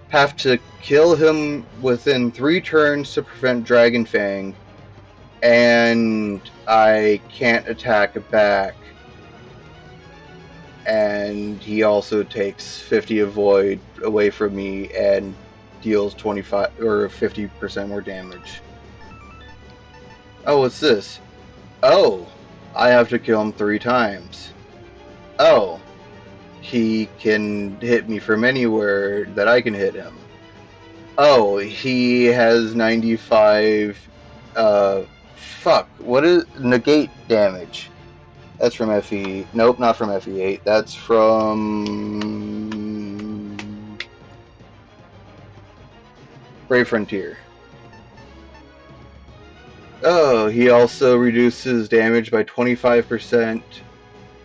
[SPEAKER 1] Have to kill him within 3 turns to prevent Dragon Fang. And I can't attack back. And he also takes 50 avoid away from me and deals 25 or 50% more damage. Oh, what's this? Oh, I have to kill him 3 times. Oh, he can hit me from anywhere that I can hit him. Oh, he has 95, fuck, what is, negate damage. That's from FE, nope, not from FE8, that's from Brave Frontier. Oh, he also reduces damage by 25%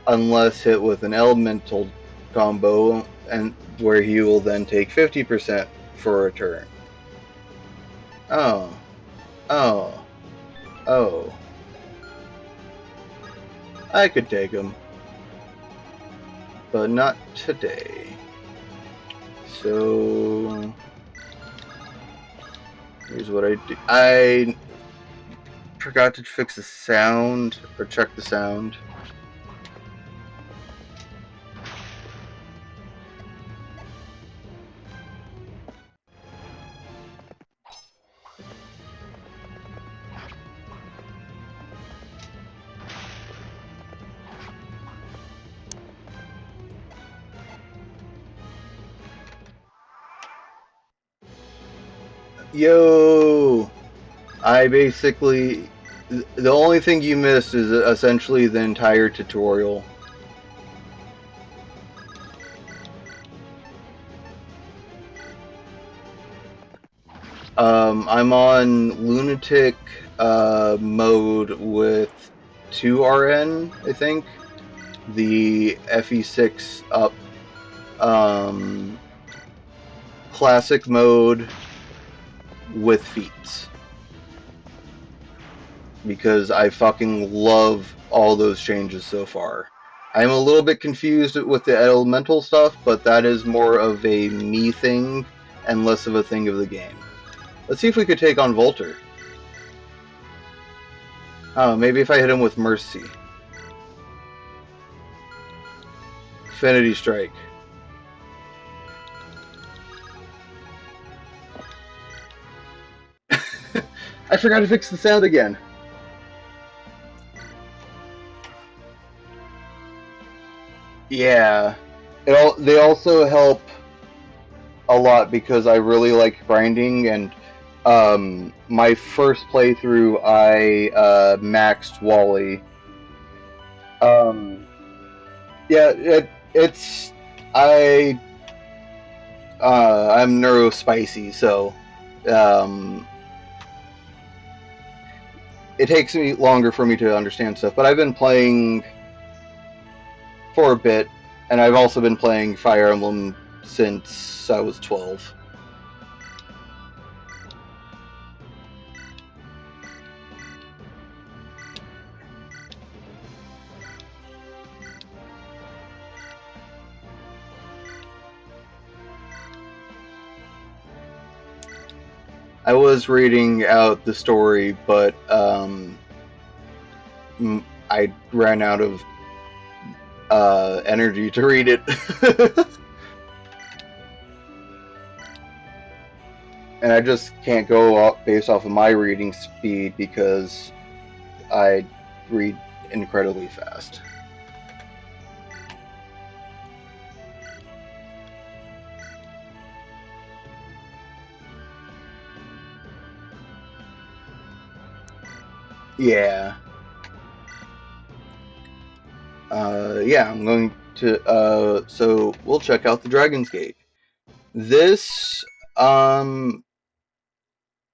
[SPEAKER 1] unless hit with an elemental combo, and where he will then take 50% for a turn. Oh. Oh. Oh. I could take him. But not today. So here's what I do. I forgot to fix the sound, or check the sound. Yo! I basically... The only thing you missed is essentially the entire tutorial. I'm on Lunatic mode with 2 RN, I think. The FE6 up. Classic mode with feats. Because I fucking love all those changes so far. I'm a little bit confused with the elemental stuff, but that is more of a me thing and less of a thing of the game. Let's see if we could take on Volter. Oh, maybe if I hit him with Mercy. Affinity Strike. I forgot to fix the sound again. Yeah. They also help a lot because I really like grinding, and my first playthrough I maxed Wally. Um, yeah, it's I I'm neurospicy, so um, it takes me longer for me to understand stuff. But I've been playing for a bit, and I've also been playing Fire Emblem since I was 12. I was reading out the story, but I ran out of energy to read it. And I just can't go based off of my reading speed because I read incredibly fast. Yeah. Yeah, I'm going to, so we'll check out the Dragon's Gate. This, um,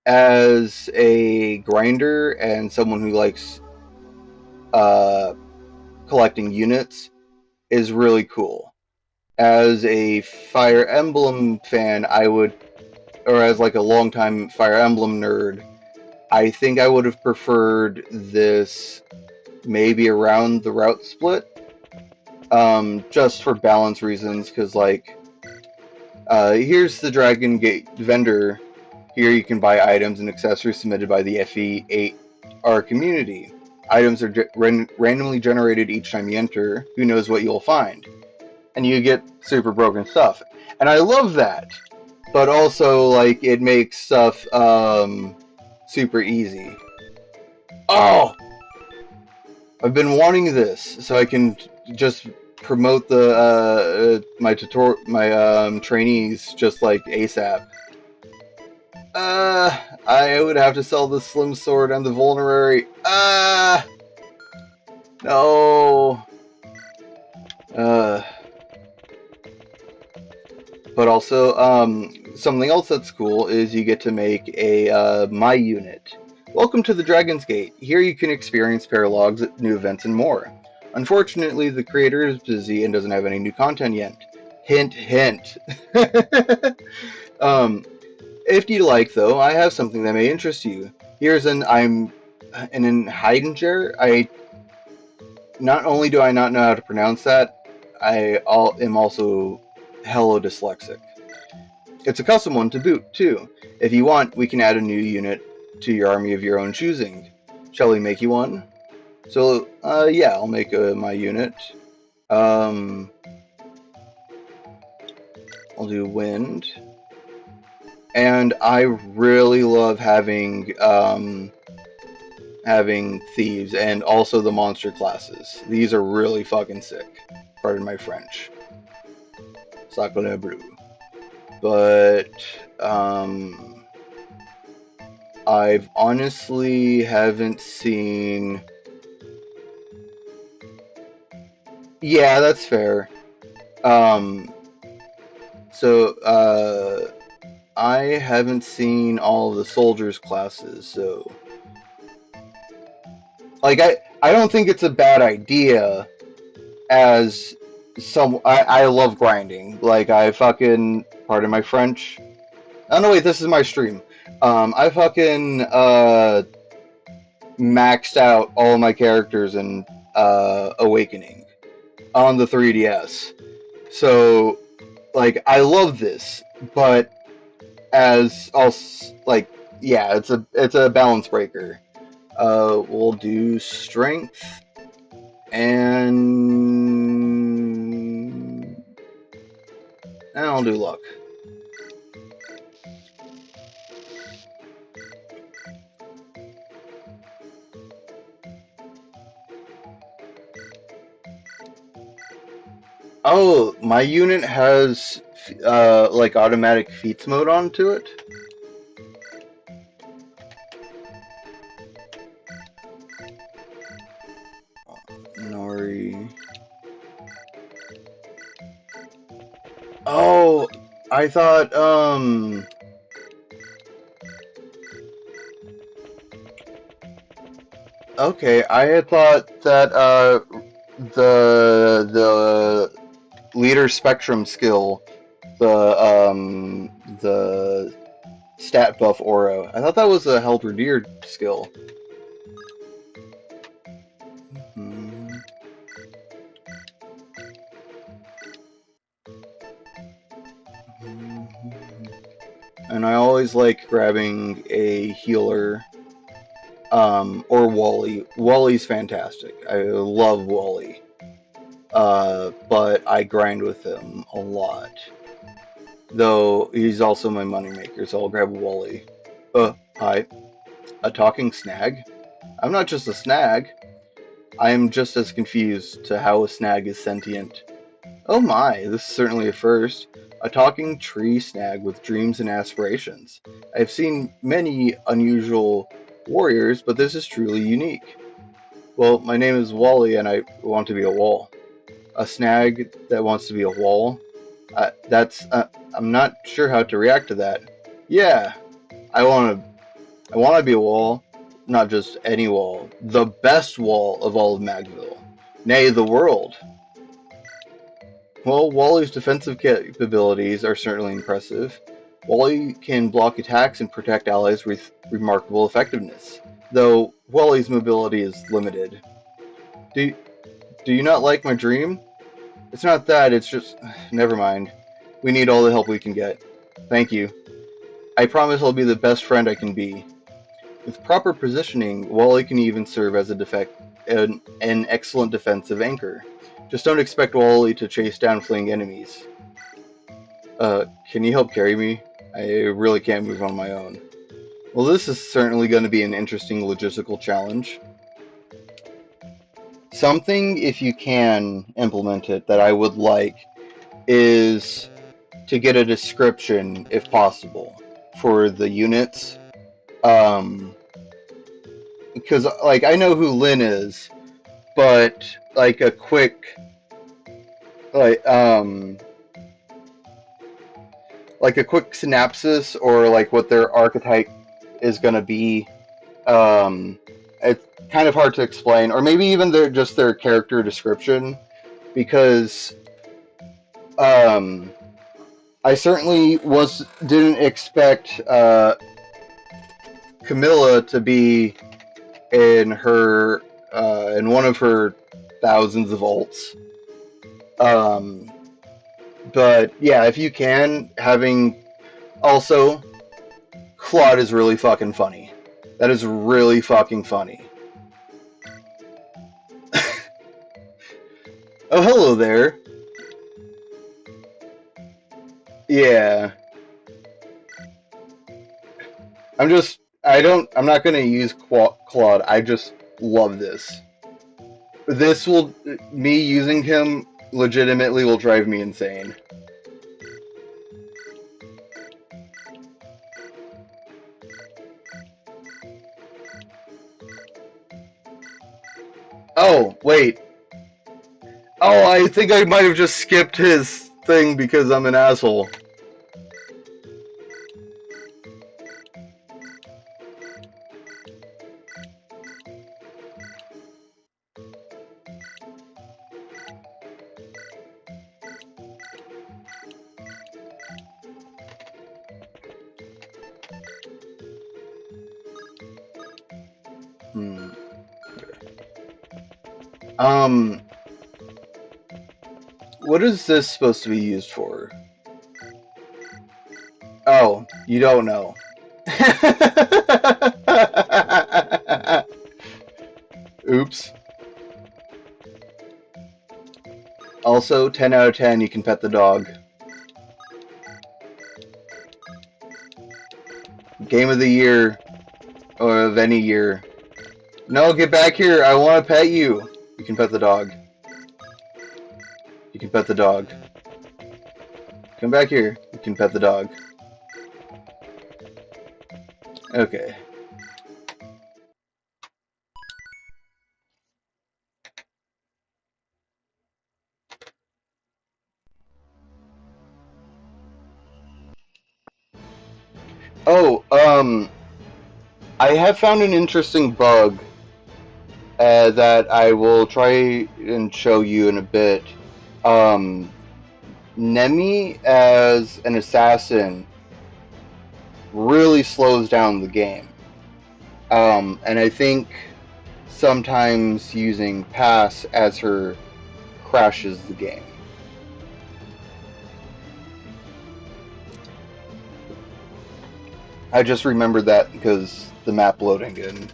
[SPEAKER 1] as a grinder and someone who likes, uh, collecting units, is really cool. As a Fire Emblem fan, I would, or as like a longtime Fire Emblem nerd, I think I would have preferred this maybe around the route split, just for balance reasons, because like, here's the Dragon Gate vendor. Here you can buy items and accessories submitted by the FE8R community. Items are randomly generated each time you enter. Who knows what you'll find? And you get super broken stuff. And I love that. But also, like, it makes stuff super easy. Oh! I've been wanting this so I can just promote the my trainees just like ASAP. I would have to sell the slim sword and the vulnerary. No. Uh, but also, something else that's cool is you get to make a my unit. Welcome to the Dragon's Gate. Here you can experience paralogs, new events, and more. Unfortunately, the creator is busy and doesn't have any new content yet. Hint, hint. If you like, though, I have something that may interest you. Here's an Heidinger. I not only do I not know how to pronounce that, am also hello dyslexic. It's a custom one to boot, too. If you want, we can add a new unit to your army of your own choosing. Shall we make you one? So, yeah, I'll make my unit. Um, I'll do wind. And I really love having thieves and also the monster classes. These are really fucking sick. Pardon my French. Sacre bleu. But I've honestly haven't seen. Yeah, that's fair. Um, so I haven't seen all of the soldiers classes, so like I don't think it's a bad idea as I love grinding. Like I fucking pardon my French. Oh no, wait, this is my stream. I fucking maxed out all my characters in Awakening on the 3DS. So like I love this, but as also like yeah, it's a balance breaker. We'll do strength and I'll do luck. Oh, my unit has like automatic feats mode onto it. Nori. Oh, I thought okay, I had thought that the leader spectrum skill, the stat buff aura. I thought that was a halberdier skill. Hmm. And I always like grabbing a healer, or Wally. Wally's fantastic. I love Wally. But I grind with him a lot. Though he's also my moneymaker, so I'll grab Wally. Hi. A talking snag? I'm not just a snag. I am just as confused to how a snag is sentient. Oh my, this is certainly a first. A talking tree snag with dreams and aspirations. I've seen many unusual warriors, but this is truly unique. Well, my name is Wally and I want to be a wall. A snag that wants to be a wall? I'm not sure how to react to that. Yeah, I want to be a wall, not just any wall. The best wall of all of Magville. Nay, the world. Well, Wally's defensive capabilities are certainly impressive. Wally can block attacks and protect allies with remarkable effectiveness, though Wally's mobility is limited. Do, do you not like my dream? It's not that, it's just... Never mind. We need all the help we can get. Thank you. I promise I'll be the best friend I can be. With proper positioning, Wally can even serve as an excellent defensive anchor. Just don't expect Wally to chase down fleeing enemies. Can you help carry me? I really can't move on my own. Well, this is certainly going to be an interesting logistical challenge. Something, if you can implement it, that I would like is to get a description, if possible, for the units. Because, like, I know who Lynn is, but, like, a quick, like, like a quick synopsis or like what their archetype is going to be. It's kind of hard to explain, or maybe even their character description, because I certainly didn't expect Camilla to be in her in one of her thousands of ults. Um, but yeah, if you can, having also Claude is really fucking funny. That is really fucking funny. Oh, hello there. Yeah. I'm not gonna use Claude. I just love this. Me using him legitimately will drive me insane. Oh, wait. Oh, I think I might have just skipped his thing because I'm an asshole. Hmm. Um, what is this supposed to be used for? Oh, you don't know. Oops. Also, 10 out of 10, you can pet the dog. Game of the year, or of any year. No, get back here, I want to pet you. You can pet the dog. You can pet the dog. Come back here. You can pet the dog. Okay. Oh, I have found an interesting bug that I will try and show you in a bit. Nemi as an assassin really slows down the game. And I think sometimes using pass as her crashes the game. I just remembered that because the map loading in.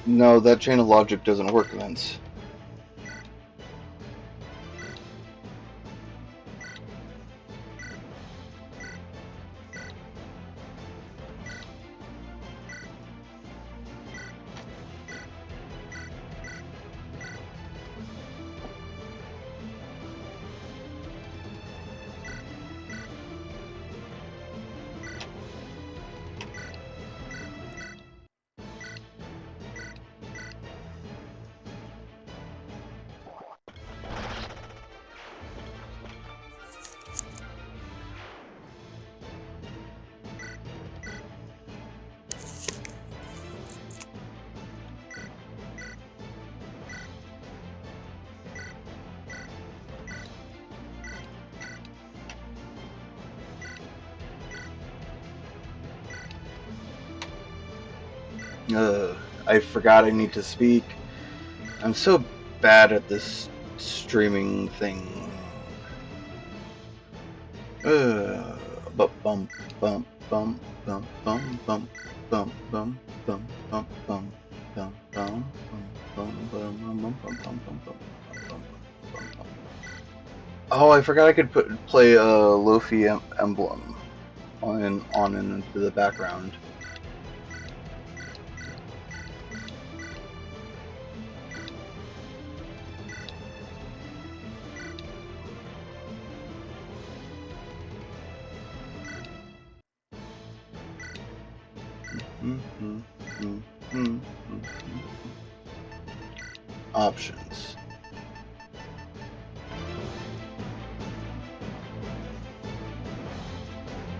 [SPEAKER 1] No, that chain of logic doesn't work, Vince. I forgot I need to speak. I'm so bad at this streaming thing. Bum bum bum bum bum bum bum bum bum bum bum bum bum bum bum. Oh, I forgot I could play a Lofi emblem on and into the background. Options.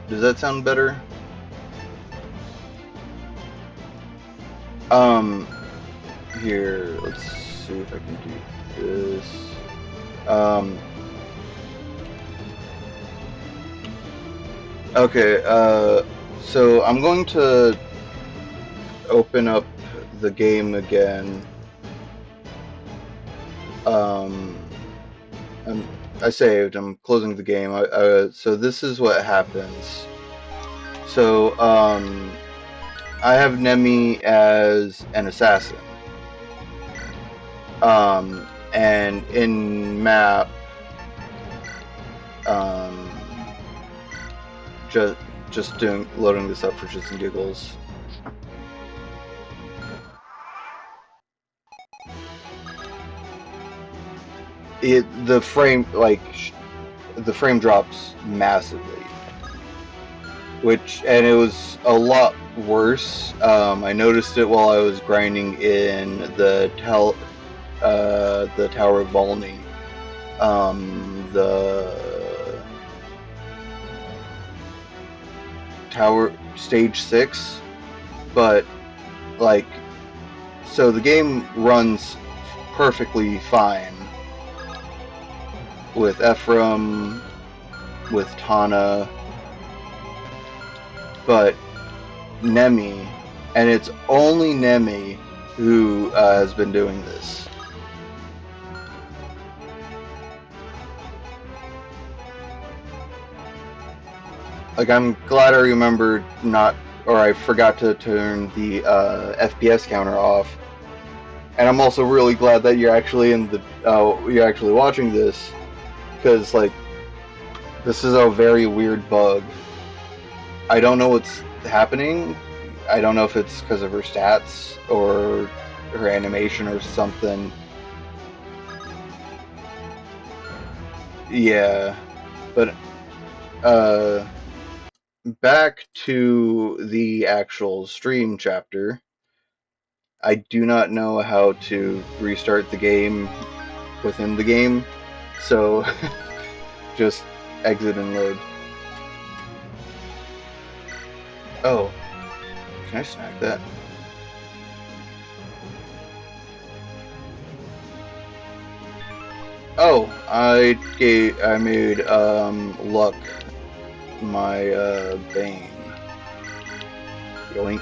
[SPEAKER 1] Does that sound better? Here, let's see if I can do this. Okay, so I'm going to open up the game again. I saved. I'm closing the game. So this is what happens. So, I have Nemi as an assassin. And in map, just loading this up for shits and giggles. The frame drops massively, and it was a lot worse. I noticed it while I was grinding in the Tower of Volney. The Tower Stage 6, but so the game runs perfectly fine with Ephraim, with Tana, but Nemi, and it's only Nemi who has been doing this. I'm glad I remembered I forgot to turn the FPS counter off. And I'm also really glad that you're actually you're actually watching this, because this is a very weird bug. I don't know what's happening. I don't know if it's because of her stats or her animation or something, Yeah, but uh, back to the actual stream chapter. I do not know how to restart the game within the game, so just exit and load. Oh, can I smack that? Oh, I made luck my bane. Yoink.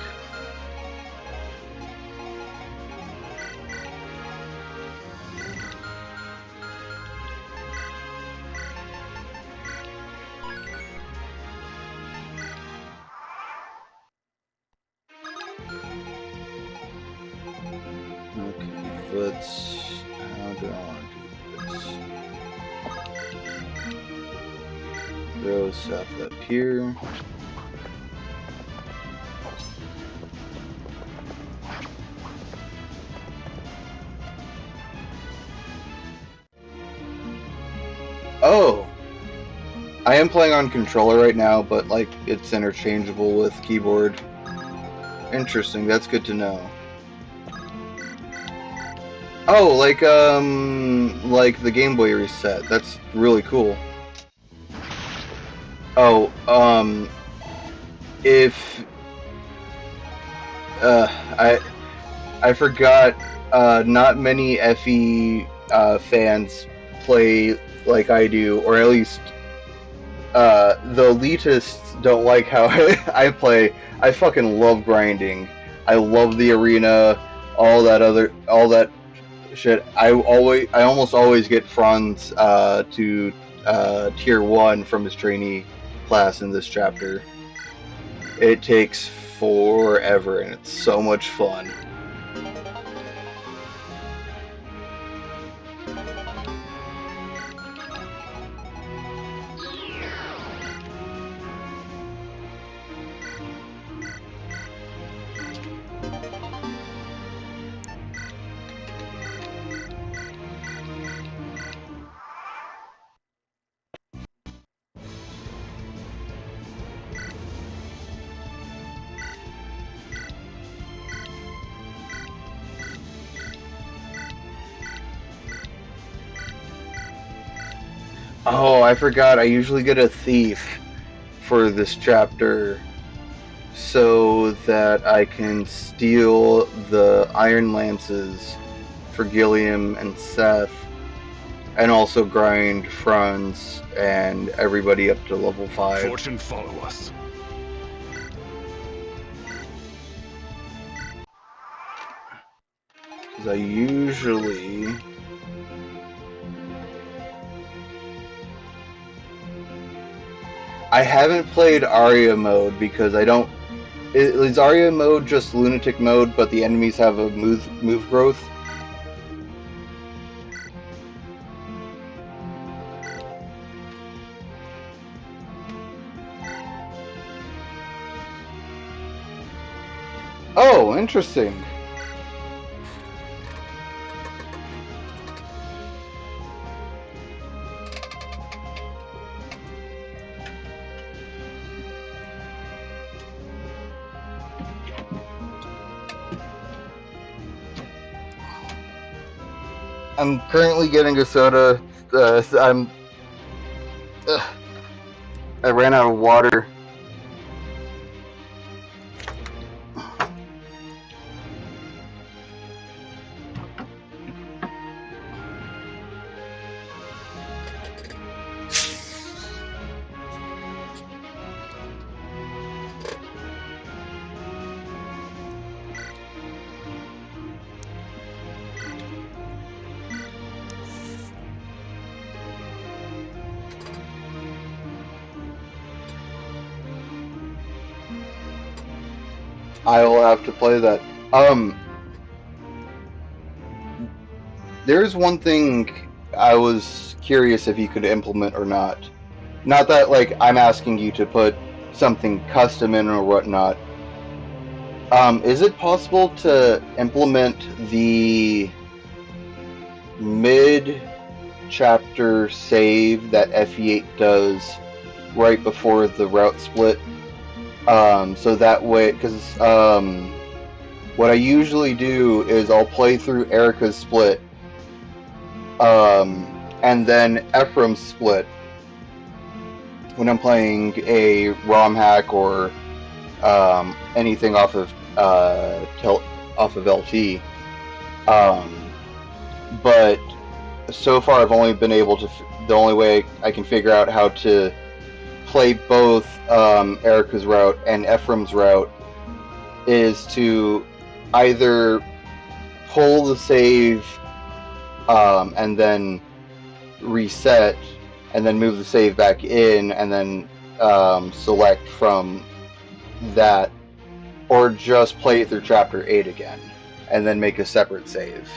[SPEAKER 1] Okay, let's. How do I want to do this? Throw stuff up here. Oh, I am playing on controller right now, but like it's interchangeable with keyboard. Interesting. That's good to know. Oh, like the Game Boy reset. That's really cool. Oh, if I forgot. Not many FE fans play like I do, or at least the elitists don't like how I play. I fucking love grinding. I love the arena, all that shit. I almost always get Franz to tier 1 from his trainee class in this chapter. It takes forever and it's so much fun. Oh, I forgot. I usually get a thief for this chapter so that I can steal the Iron Lances for Gilliam and Seth, and also grind Franz and everybody up to level 5.
[SPEAKER 2] Fortune follow us.
[SPEAKER 1] Because I usually... I haven't played Aria mode because I don't... Is Aria mode just lunatic mode, but the enemies have a move growth? Oh, interesting. I'm currently getting a soda. I ran out of water. I will have to play that. There's one thing I was curious if you could implement or not. Not that, like, I'm asking you to put something custom in or whatnot. Is it possible to implement the mid chapter save that FE8 does right before the route split. So that way, because what I usually do is I'll play through Erica's split, and then Ephraim's split when I'm playing a ROM hack or anything off of LT. But so far, I've only been able to. The only way I can figure out how to play both Erica's route and Ephraim's route is to either pull the save and then reset, and then move the save back in, and then select from that, or just play it through Chapter 8 again, and then make a separate save.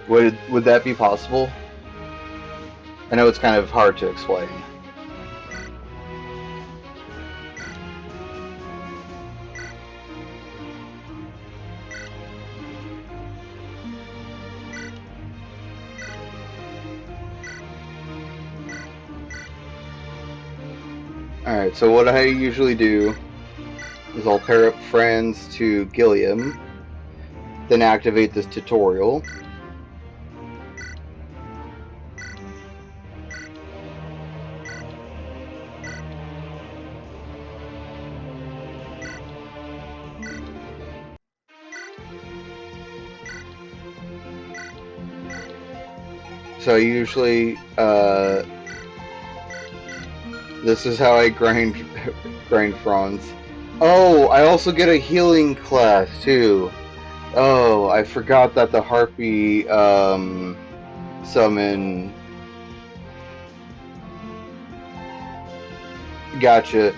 [SPEAKER 1] Would that be possible? I know it's kind of hard to explain. Alright, so what I usually do is I'll pair up friends to Gilliam, then activate this tutorial. So I usually, this is how I grind Franz. Oh, I also get a healing class too. Oh, I forgot that the Harpy summon. Gotcha.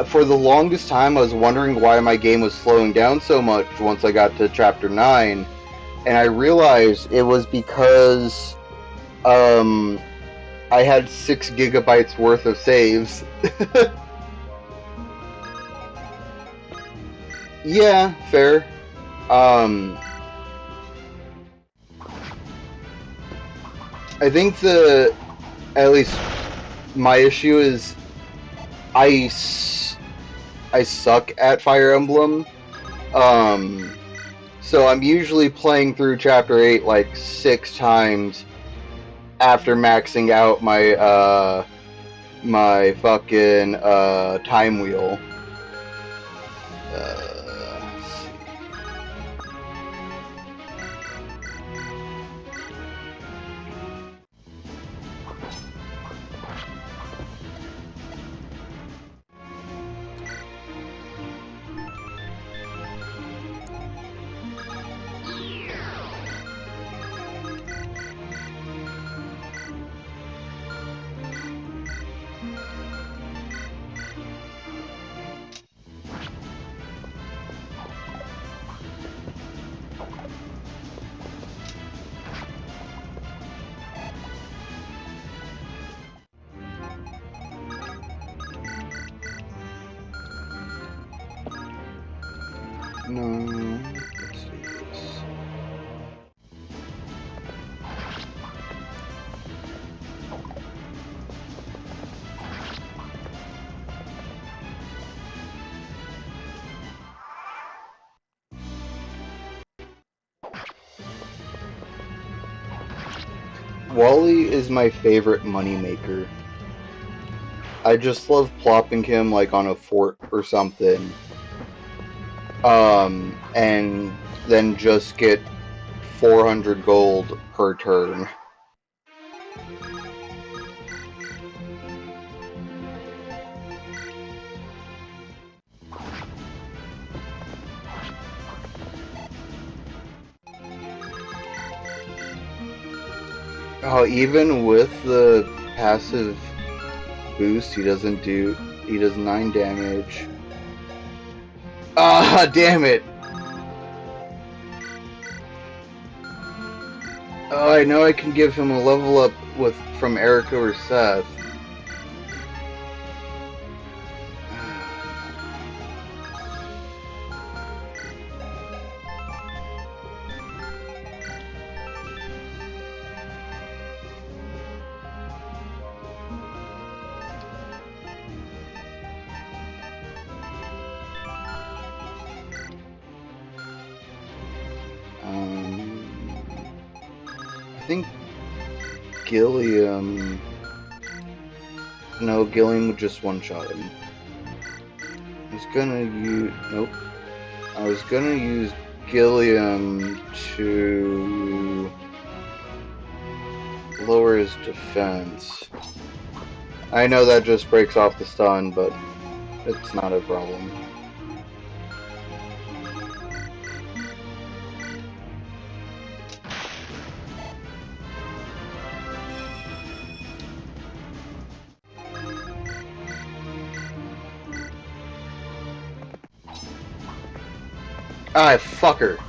[SPEAKER 1] For the longest time, I was wondering why my game was slowing down so much once I got to Chapter 9, and I realized it was because I had 6 gigabytes worth of saves. Yeah, fair. I think at least my issue is I suck at Fire Emblem. So I'm usually playing through Chapter 8 like 6 times after maxing out my my fucking time wheel. No, let's do this. Wally is my favorite moneymaker. I just love plopping him like on a fort or something. And then just get 400 gold per turn. Oh, even with the passive boost, he does 9 damage. Ah, damn it! Oh, I know I can give him a level up from Erica or Seth. I think Gilliam... No, Gilliam would just one-shot him. I was gonna use... Nope. I was gonna use Gilliam to lower his defense. I know that just breaks off the stun, but it's not a problem. Ah, fucker!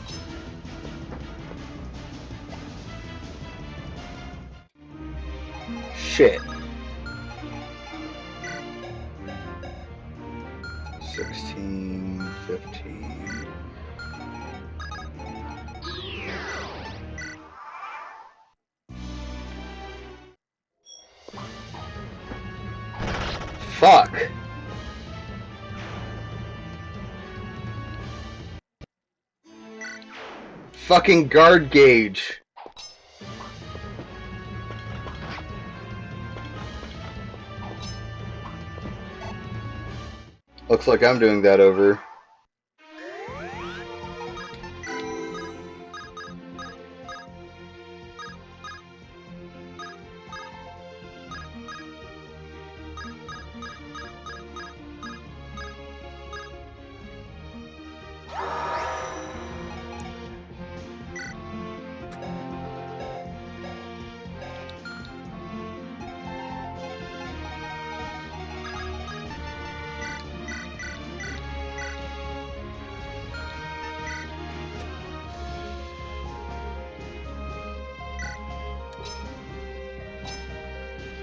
[SPEAKER 1] Shit. 16, 15. Fuck! Fucking guard gauge! Looks like I'm doing that over.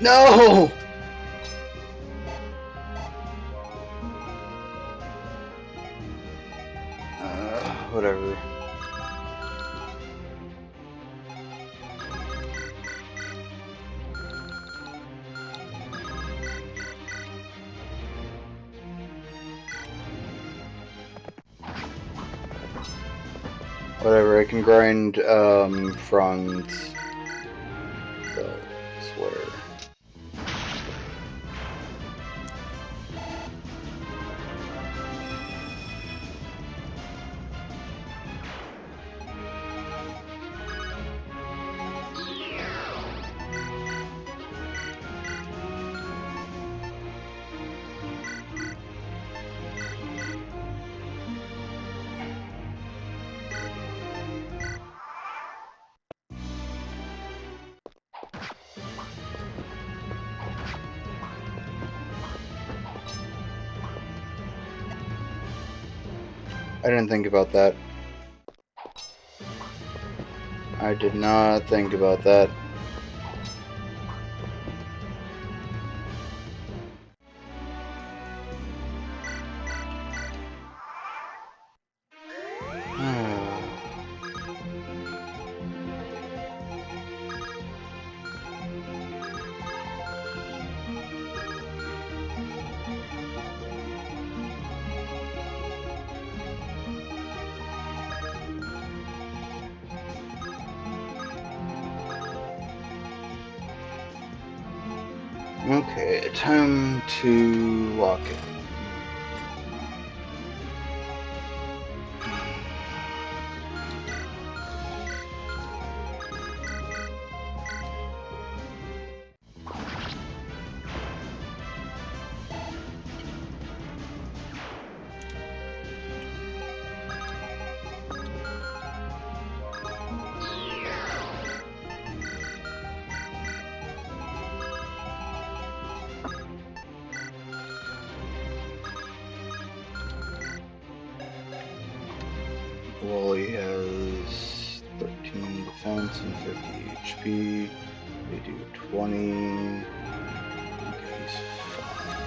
[SPEAKER 1] No! Whatever. Whatever, I can grind, front. So, swear. I didn't think about that. I did not think about that. Okay, time to lock it. Wally has 13 defense and 50 HP. They do 20. Okay, he's fine.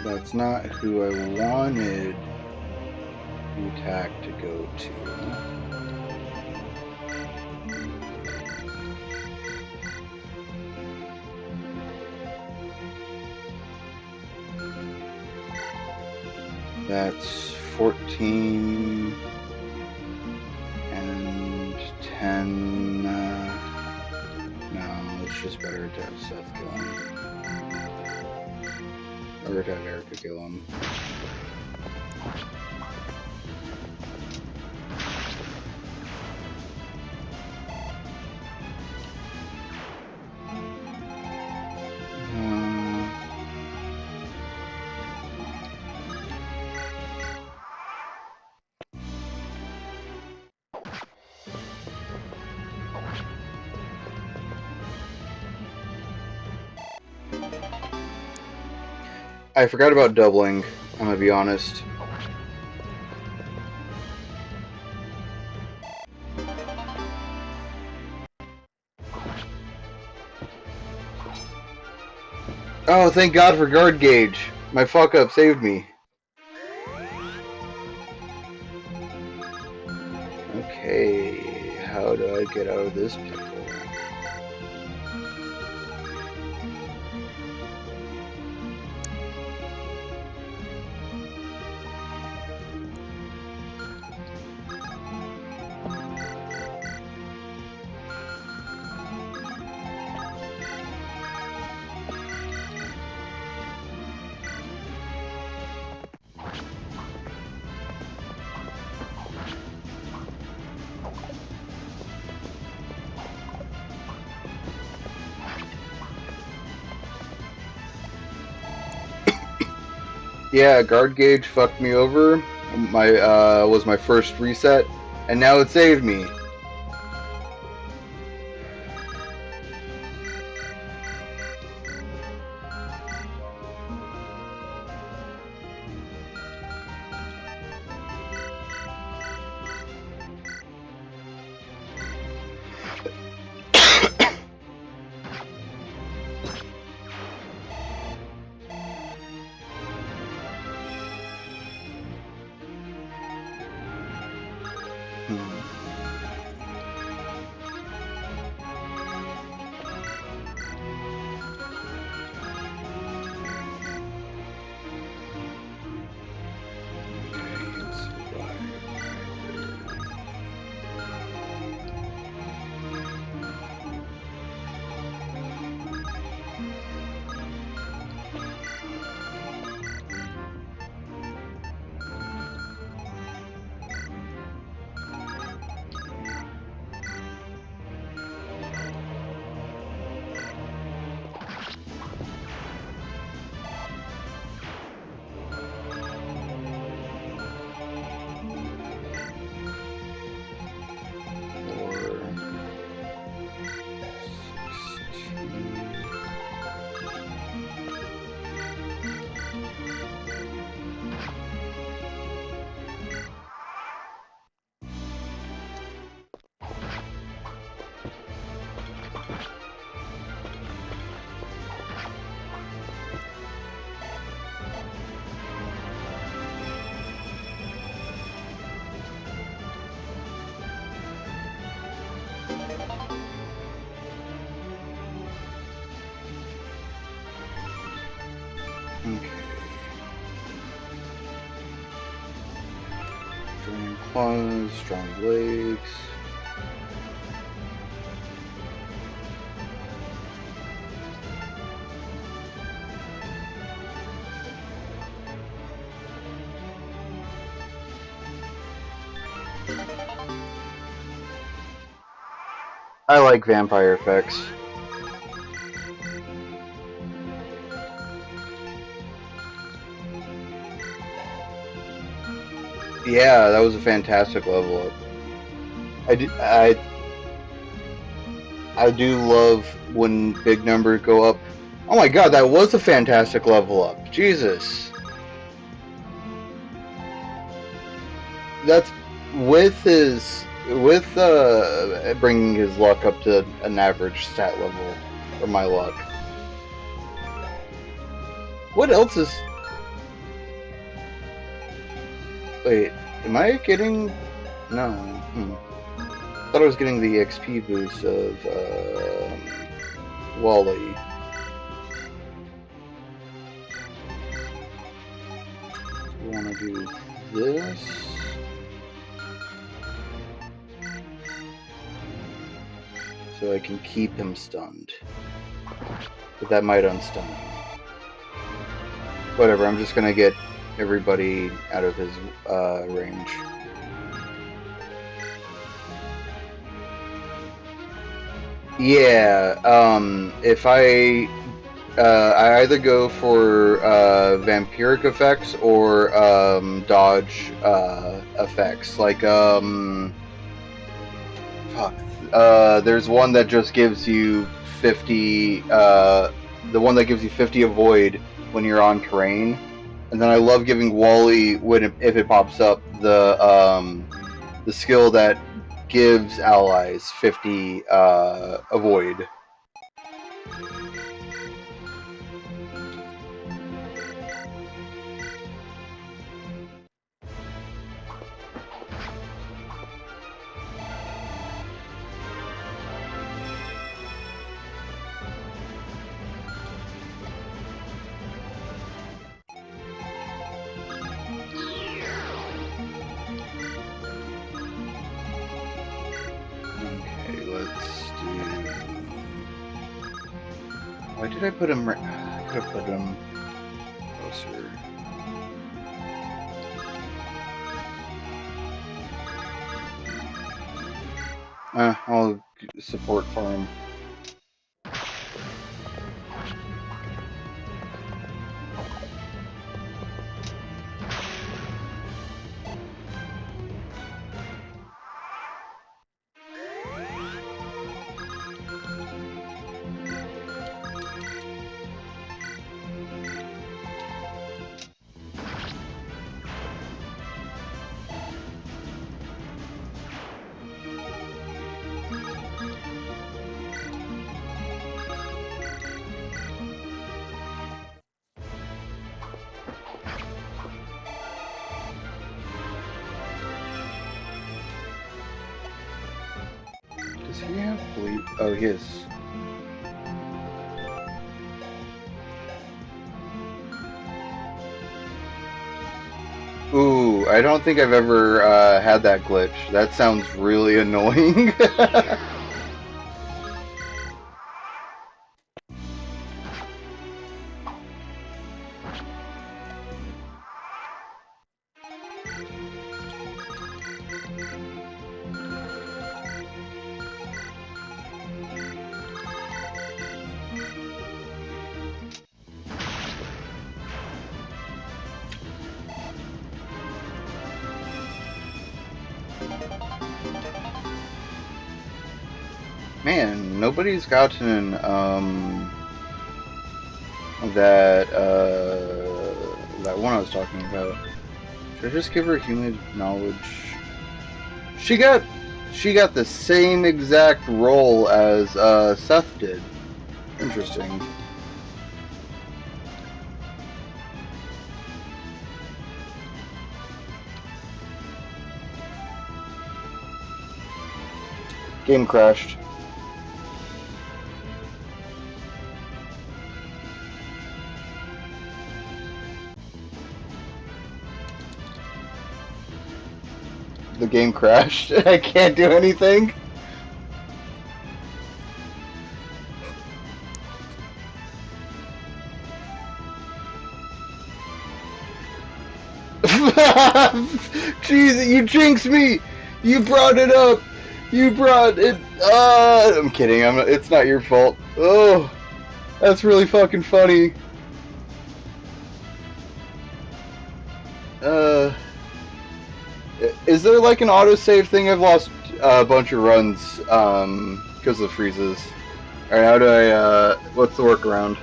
[SPEAKER 1] That's not who I wanted the attack to go to. That's 14 and 10. No, it's just better to have Seth kill him. Or to have Erica kill him. I forgot about doubling, I'm gonna be honest. Oh, thank God for guard gauge. My fuck up saved me. Okay, how do I get out of this pickle? Yeah, guard gauge fucked me over. My was my first reset, and now it saved me. Okay. Draining claws, strong legs. I like vampire effects. Yeah, that was a fantastic level up. I do love when big numbers go up. Oh my God, that was a fantastic level up. Jesus. That's with bringing his luck up to an average stat level for my luck. What else is... Wait, am I getting... No. I thought I was getting the XP boost of Wally. I want to do this. So I can keep him stunned. But that might unstun him. Whatever, I'm just gonna get everybody out of his range. Yeah, if I either go for vampiric effects or dodge effects. Like, fuck. There's one that just gives you 50, the one that gives you 50 avoid when you're on terrain. And then I love giving Wally, if it pops up, the skill that gives allies 50 avoid. Okay, let's do... Why did I put him right... I could have put him closer. I'll support farm. Does he have bleed? Oh, he is. Ooh, I don't think I've ever had that glitch. That sounds really annoying. Man, nobody's gotten that one I was talking about. Should I just give her human knowledge? She got the same exact role as Seth did. Interesting. Game crashed. The game crashed. I can't do anything. Jeez, you jinxed me. You brought it up. You brought it. I'm kidding. It's not your fault. Oh, that's really fucking funny. Uh, is there like an autosave thing? I've lost a bunch of runs because of freezes. All right, how do I? What's the workaround?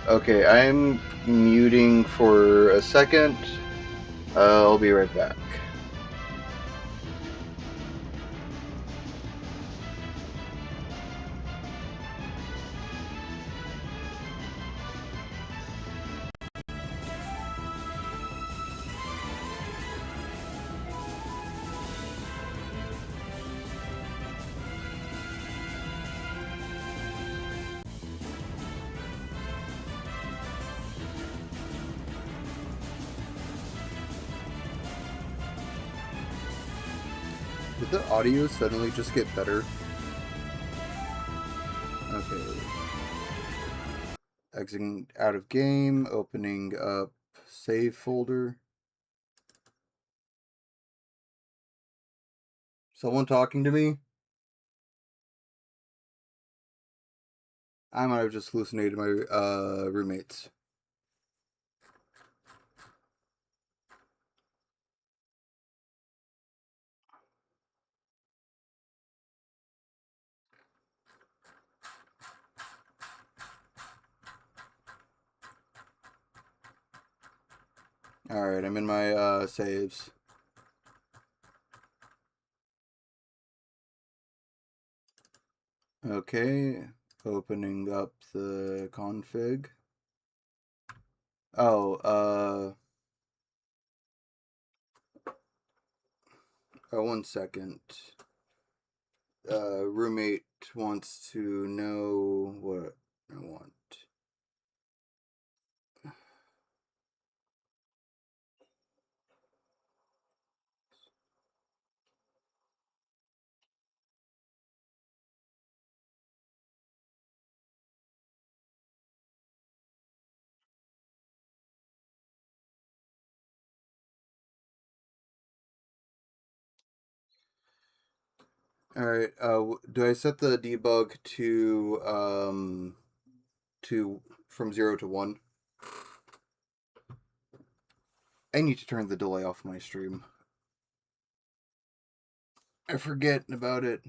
[SPEAKER 1] Okay, I'm muting for a second. I'll be right back.
[SPEAKER 3] Did the audio suddenly just get better? Okay. Exiting out of game, opening up save folder. Someone talking to me? I might have just hallucinated my roommates. Alright, I'm in my saves. Okay, opening up the config. Oh, 1 second. Roommate wants to know what I want. Alright, do I set the debug to from 0 to 1? I need to turn the delay off my stream. I forget about it.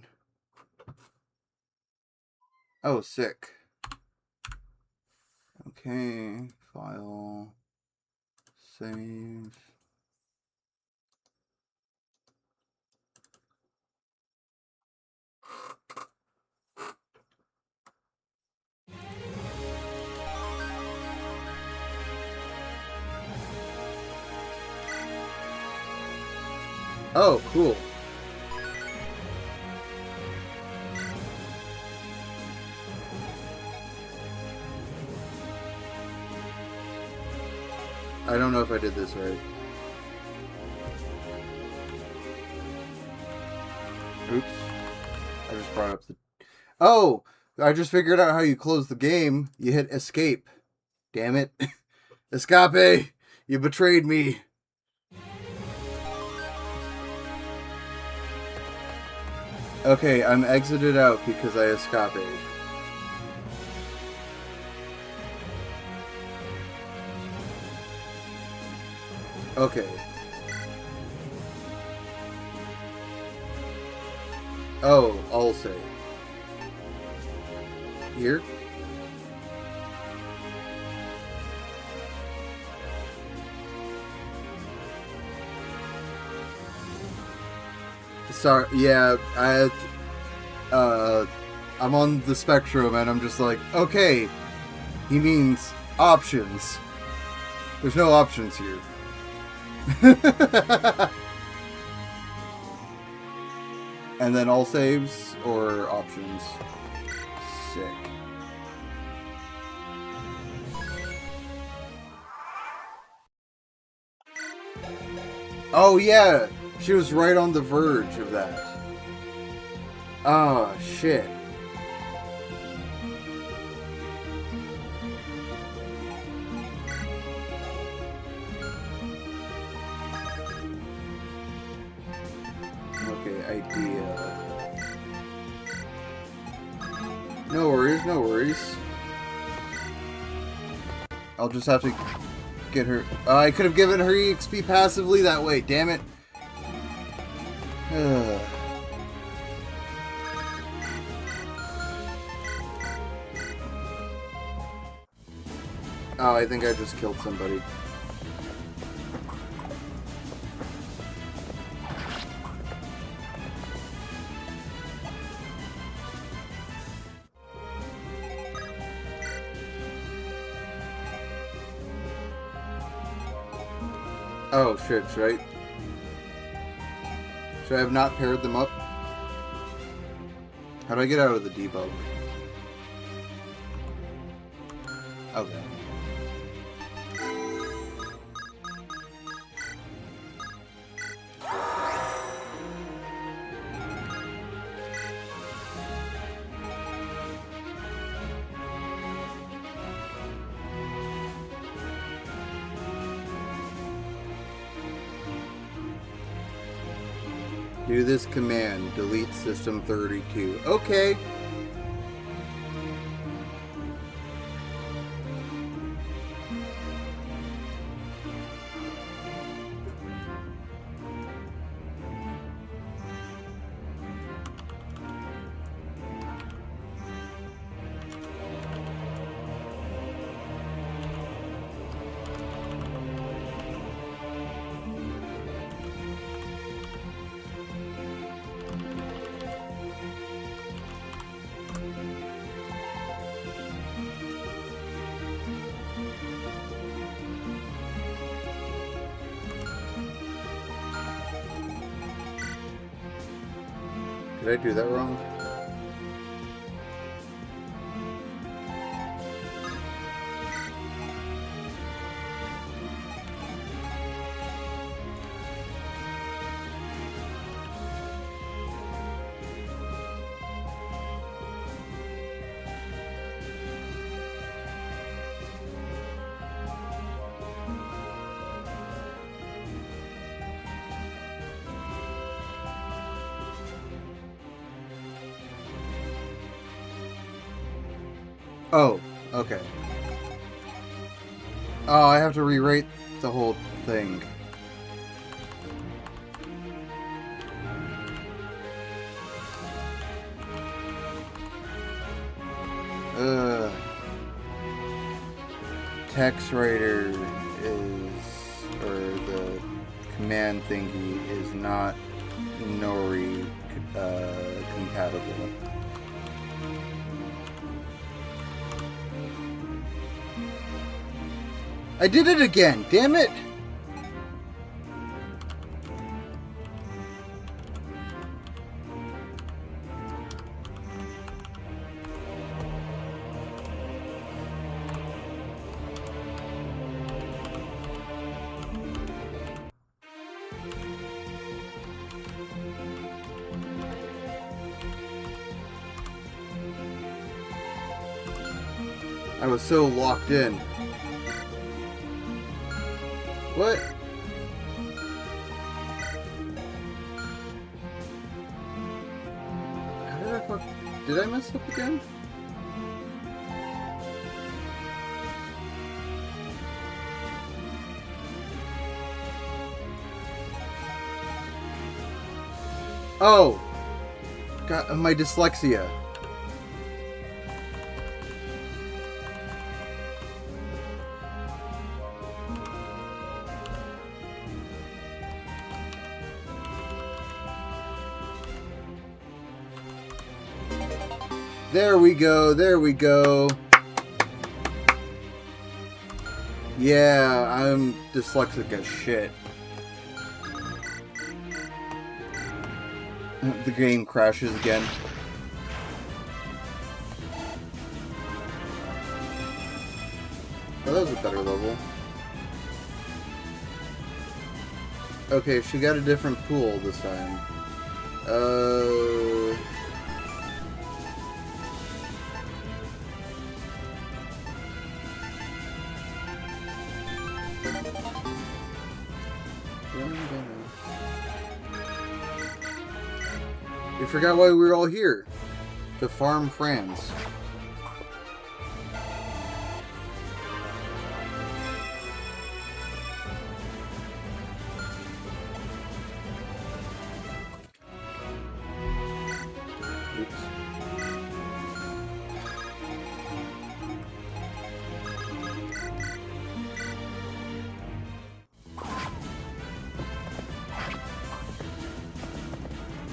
[SPEAKER 3] Oh, sick. Okay, file, save. Oh, cool. I don't know if I did this right. Oops. I just brought up the... Oh! I just figured out how you close the game. You hit escape. Damn it. Escape! You betrayed me. Okay, I'm exited out because I escaped. Okay. Oh, I'll say. Here? Sorry, yeah, I'm on the spectrum and I'm just like, okay, he means options. There's no options here. And then all saves or options. Sick. Oh yeah, she was right on the verge of that. Oh shit. Okay, idea. No worries, no worries. I'll just have to get her... I could have given her EXP passively that way, damn it. Oh, I think I just killed somebody. Oh shit, should I have not paired them up? How do I get out of the debug? Okay. Do this command, delete system 32. Okay. Did I do that wrong? Oh, okay. Oh, I have to rewrite the whole thing. Text writer is, or the command thingy is not Nori compatible. I did it again, damn it! I was so locked in. What? How did I fuck? Did I mess up again? Oh! God, my dyslexia. There we go, there we go. Yeah, I'm dyslexic as shit. The game crashes again. Oh, that was a better level. Okay, she got a different pool this time. We forgot why we were all here. To farm friends. Oops.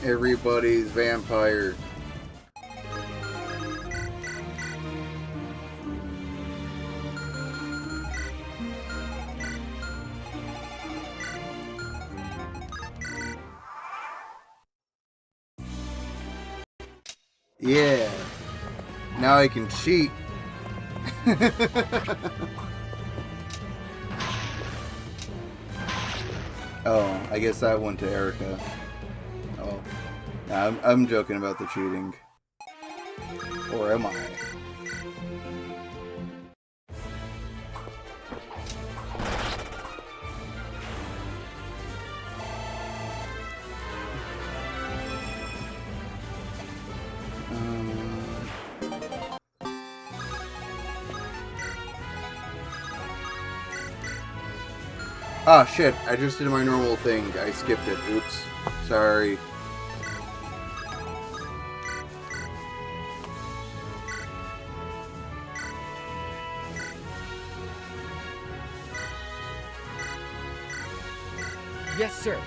[SPEAKER 3] Everybody's vampire. Yeah. Now I can cheat. Oh, I guess that went to Erica. Oh. Nah, I'm joking about the cheating. Or am I? Ah, shit. I just did my normal thing. I skipped it. Oops. Sorry.
[SPEAKER 4] Yes, sir.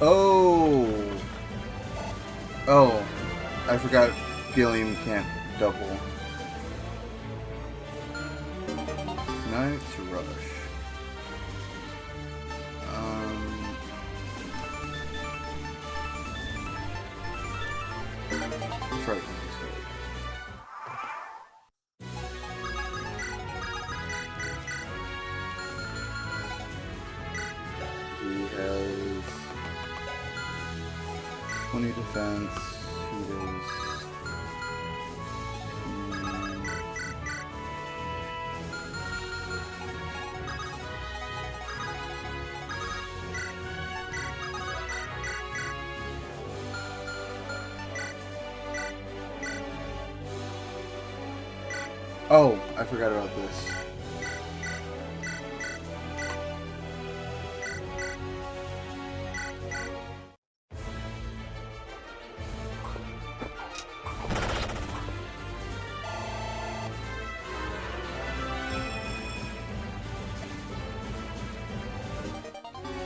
[SPEAKER 4] Oh! Oh. I forgot Gilliam can't double. Knight's Rush. Frightened. He has 20 defense. He does. Oh, I forgot about this.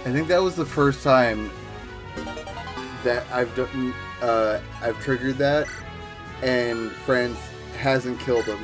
[SPEAKER 4] I think that was the first time that I've done, I've triggered that, and Franz hasn't killed him.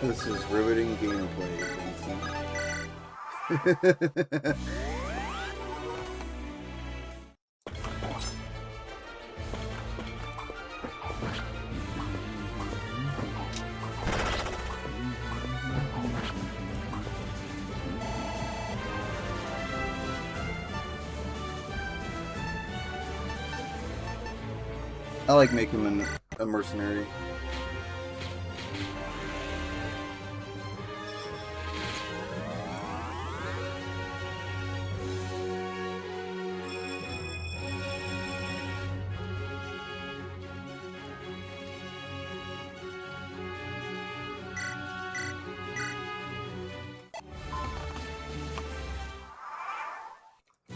[SPEAKER 4] This is riveting gameplay, Vincent.
[SPEAKER 3] I like making him a mercenary.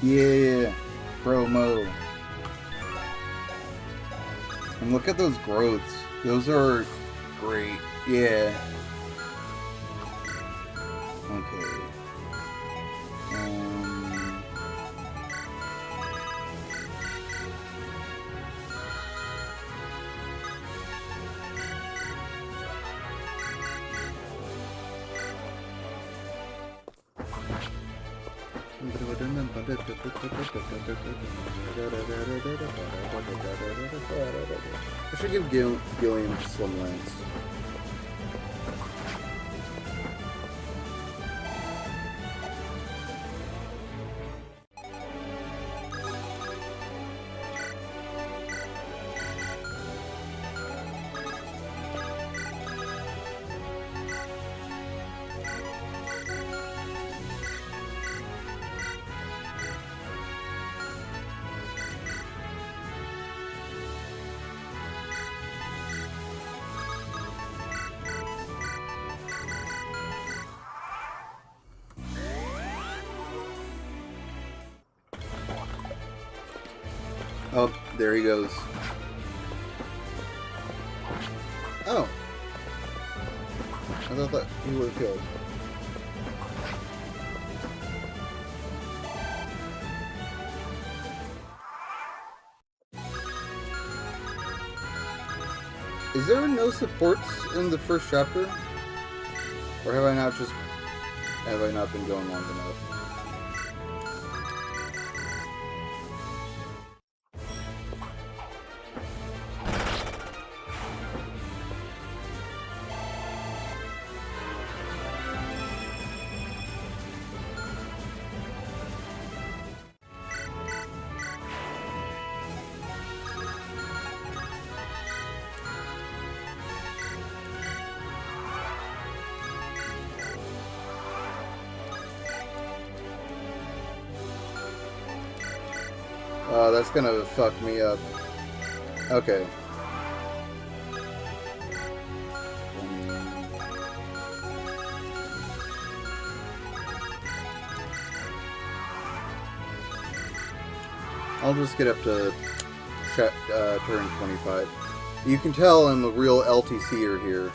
[SPEAKER 3] Yeah, promo. And look at those growths. Those are great. Yeah. Okay. I should give Gilliam Slim Lance. Oh, there he goes. Oh. I thought that he would have killed. Is there no supports in the first chapter? Or have I not been going long enough? Oh, that's gonna fuck me up. Okay. I'll just get up to turn 25. You can tell I'm a real LTCer here.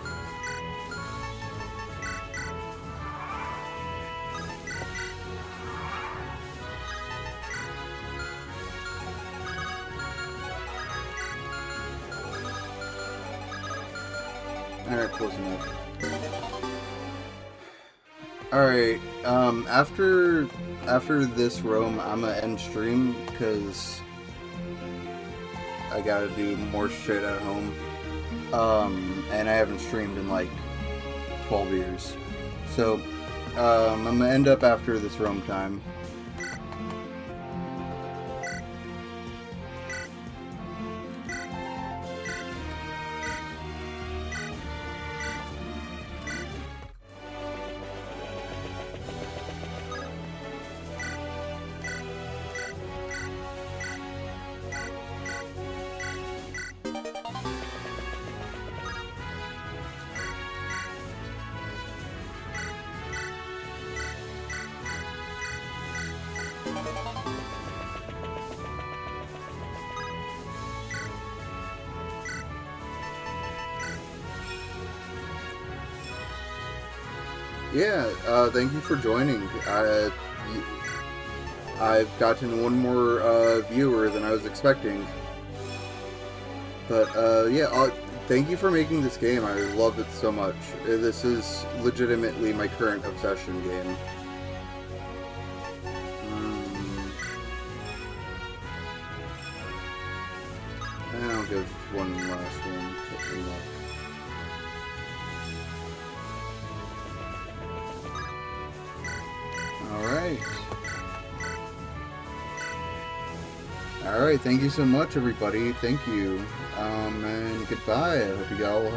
[SPEAKER 3] Alright, close enough. Alright, after this roam, I'm gonna end stream, because I gotta do more shit at home. And I haven't streamed in like 12 years. So, I'm gonna end up after this roam time. Yeah, thank you for joining. I've gotten one more viewer than I was expecting. But yeah, thank you for making this game. I love it so much. This is legitimately my current obsession game. And I'll give one last one to luck. All right, thank you so much, everybody. Thank you, and goodbye. I hope you all have